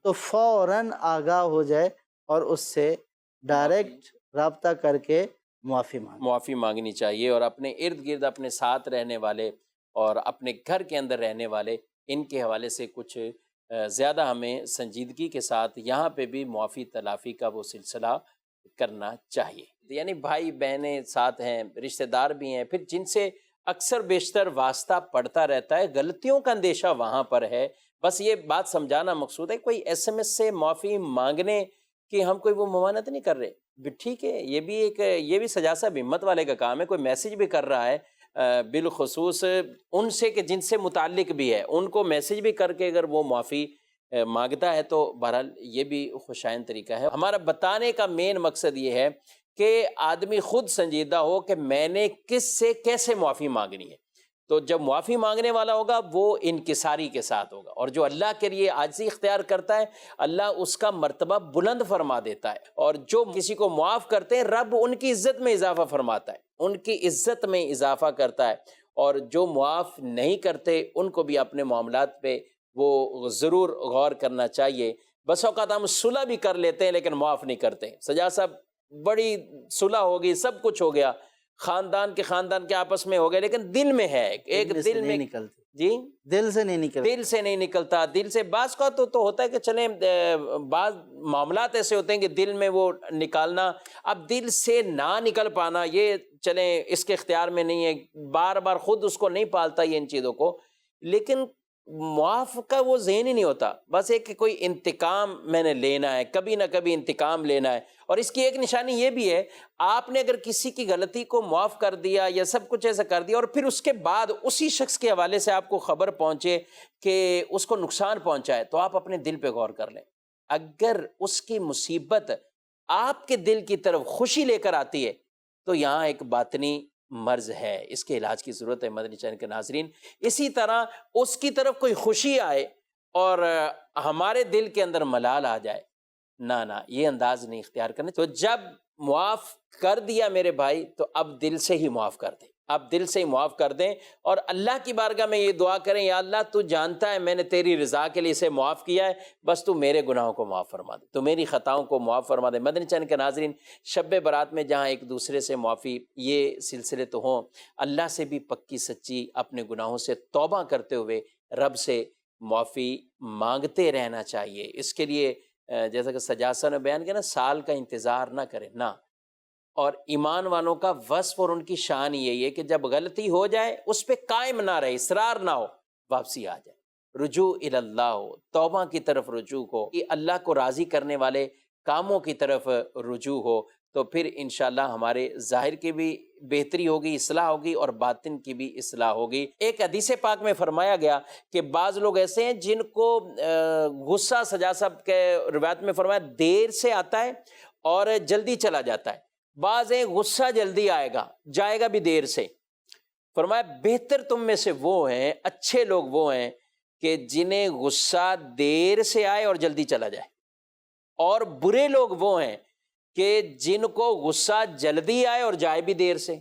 تو فوراً آگاہ ہو جائے اور اس سے ڈائریکٹ رابطہ کر کے معافی مانگنی چاہیے، اور اپنے ارد گرد اپنے ساتھ رہنے والے اور اپنے گھر کے اندر رہنے والے ان کے حوالے سے کچھ زیادہ ہمیں سنجیدگی کے ساتھ یہاں پہ بھی معافی تلافی کا وہ سلسلہ کرنا چاہیے۔ یعنی بھائی بہنیں ساتھ ہیں، رشتہ دار بھی ہیں، پھر جن سے اکثر بیشتر واسطہ پڑتا رہتا ہے، غلطیوں کا اندیشہ وہاں پر ہے، بس یہ بات سمجھانا مقصود ہے۔ کوئی ایس ایم ایس سے معافی مانگنے کی ہم کوئی وہ ممانعت نہیں کر رہے، ٹھیک ہے، یہ بھی سجا صاحب ہمت والے کا کام ہے، کوئی میسج بھی کر رہا ہے بالخصوص ان سے کہ جن سے متعلق بھی ہے، ان کو میسج بھی کر کے اگر وہ معافی مانگتا ہے تو بہرحال یہ بھی خوشائند طریقہ ہے۔ ہمارا بتانے کا مین مقصد یہ ہے کہ آدمی خود سنجیدہ ہو کہ میں نے کس سے کیسے معافی مانگنی ہے، تو جب معافی مانگنے والا ہوگا وہ انکساری کے ساتھ ہوگا، اور جو اللہ کے لیے عاجزی اختیار کرتا ہے اللہ اس کا مرتبہ بلند فرما دیتا ہے، اور جو کسی کو معاف کرتے ہیں رب ان کی عزت میں اضافہ فرماتا ہے، ان کی عزت میں اضافہ کرتا ہے، اور جو معاف نہیں کرتے ان کو بھی اپنے معاملات پہ وہ ضرور غور کرنا چاہیے. بس اوقات ہم صلح بھی کر لیتے ہیں لیکن معاف نہیں کرتے. سجاد صاحب بڑی صلح ہوگی، سب کچھ ہو گیا، خاندان کے آپس میں ہو گیا، لیکن دل میں ہے ایک دل میں نکلتی، جی دل سے نہیں نکلتی، دل سے نہیں نکلتا. دل سے بعض کا تو ہوتا ہے کہ چلیں بعض معاملات ایسے ہوتے ہیں کہ دل میں وہ نکالنا، اب دل سے نہ نکل پانا یہ چلیں اس کے اختیار میں نہیں ہے، بار بار خود اس کو نہیں پالتا یہ ان چیزوں کو، لیکن معاف کا وہ ذہن ہی نہیں ہوتا. بس ایک کہ کوئی انتقام میں نے لینا ہے، کبھی نہ کبھی انتقام لینا ہے. اور اس کی ایک نشانی یہ بھی ہے، آپ نے اگر کسی کی غلطی کو معاف کر دیا یا سب کچھ ایسا کر دیا اور پھر اس کے بعد اسی شخص کے حوالے سے آپ کو خبر پہنچے کہ اس کو نقصان پہنچا ہے، تو آپ اپنے دل پہ غور کر لیں. اگر اس کی مصیبت آپ کے دل کی طرف خوشی لے کر آتی ہے تو یہاں ایک باطنی مرض ہے، اس کے علاج کی ضرورت ہے مدنی چینل کے ناظرین. اسی طرح اس کی طرف کوئی خوشی آئے اور ہمارے دل کے اندر ملال آ جائے، نہ یہ انداز نہیں اختیار کرنا. تو جب معاف کر دیا میرے بھائی تو اب دل سے ہی معاف کر دیں، اب دل سے ہی معاف کر دیں اور اللہ کی بارگاہ میں یہ دعا کریں، یا اللہ تو جانتا ہے میں نے تیری رضا کے لیے اسے معاف کیا ہے، بس تو میرے گناہوں کو معاف فرما دے، تو میری خطاؤں کو معاف فرما دے. مدنی چینل کے ناظرین، شب برات میں جہاں ایک دوسرے سے معافی یہ سلسلے تو ہوں، اللہ سے بھی پکی سچی اپنے گناہوں سے توبہ کرتے ہوئے رب سے معافی مانگتے رہنا چاہیے. اس کے لیے جیسا کہ سجاد صاحب نے بیان کیا نا، سال کا انتظار نہ کریں نہ. اور ایمان والوں کا وصف اور ان کی شان یہی ہے کہ جب غلطی ہو جائے اس پہ قائم نہ رہے، اصرار نہ ہو، واپسی آ جائے، رجوع اللہ ہو، توبہ کی طرف رجوع ہو، یہ اللہ کو راضی کرنے والے کاموں کی طرف رجوع ہو، تو پھر انشاءاللہ ہمارے ظاہر کی بھی بہتری ہوگی، اصلاح ہوگی اور باطن کی بھی اصلاح ہوگی. ایک حدیث پاک میں فرمایا گیا کہ بعض لوگ ایسے ہیں جن کو غصہ، سجاد صاحب کے روایت میں فرمایا، دیر سے آتا ہے اور جلدی چلا جاتا ہے. بعض ہیں غصہ جلدی آئے گا، جائے گا بھی دیر سے. فرمایا بہتر تم میں سے وہ ہیں، اچھے لوگ وہ ہیں کہ جنہیں غصہ دیر سے آئے اور جلدی چلا جائے، اور برے لوگ وہ ہیں کہ جن کو غصہ جلدی آئے اور جائے بھی دیر سے.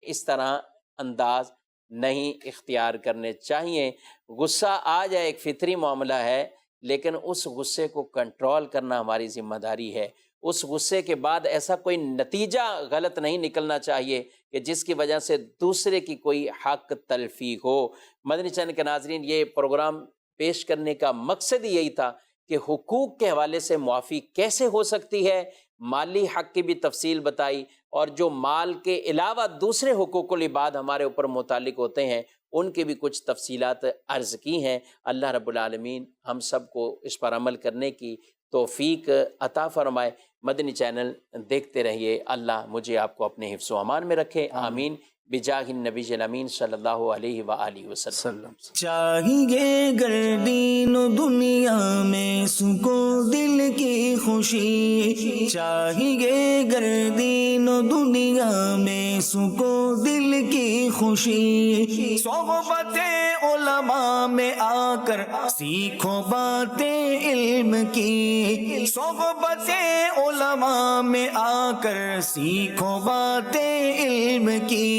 اس طرح انداز نہیں اختیار کرنے چاہیے. غصہ آ جائے ایک فطری معاملہ ہے، لیکن اس غصے کو کنٹرول کرنا ہماری ذمہ داری ہے. اس غصے کے بعد ایسا کوئی نتیجہ غلط نہیں نکلنا چاہیے کہ جس کی وجہ سے دوسرے کی کوئی حق تلفی ہو. مدنی چینل کے ناظرین، یہ پروگرام پیش کرنے کا مقصد یہی تھا کہ حقوق کے حوالے سے معافی کیسے ہو سکتی ہے، مالی حق کی بھی تفصیل بتائی، اور جو مال کے علاوہ دوسرے حقوق العباد ہمارے اوپر متعلق ہوتے ہیں ان کی بھی کچھ تفصیلات عرض کی ہیں. اللہ رب العالمین ہم سب کو اس پر عمل کرنے کی توفیق عطا فرمائے. مدنی چینل دیکھتے رہیے. اللہ مجھے آپ کو اپنے حفظ و امان میں رکھے. آمین بجاہ النبی الامین صلی اللہ علیہ وآلہ وسلم. چاہیے گر دین و دنیا میں سکو دل کی خوشی، چاہیے گر دین و دنیا میں سکو دل کی خوشی، صحبت علماء میں آ کر سیکھو باتیں علم کی، صحبت علماء میں آ کر سیکھو باتیں علم کی.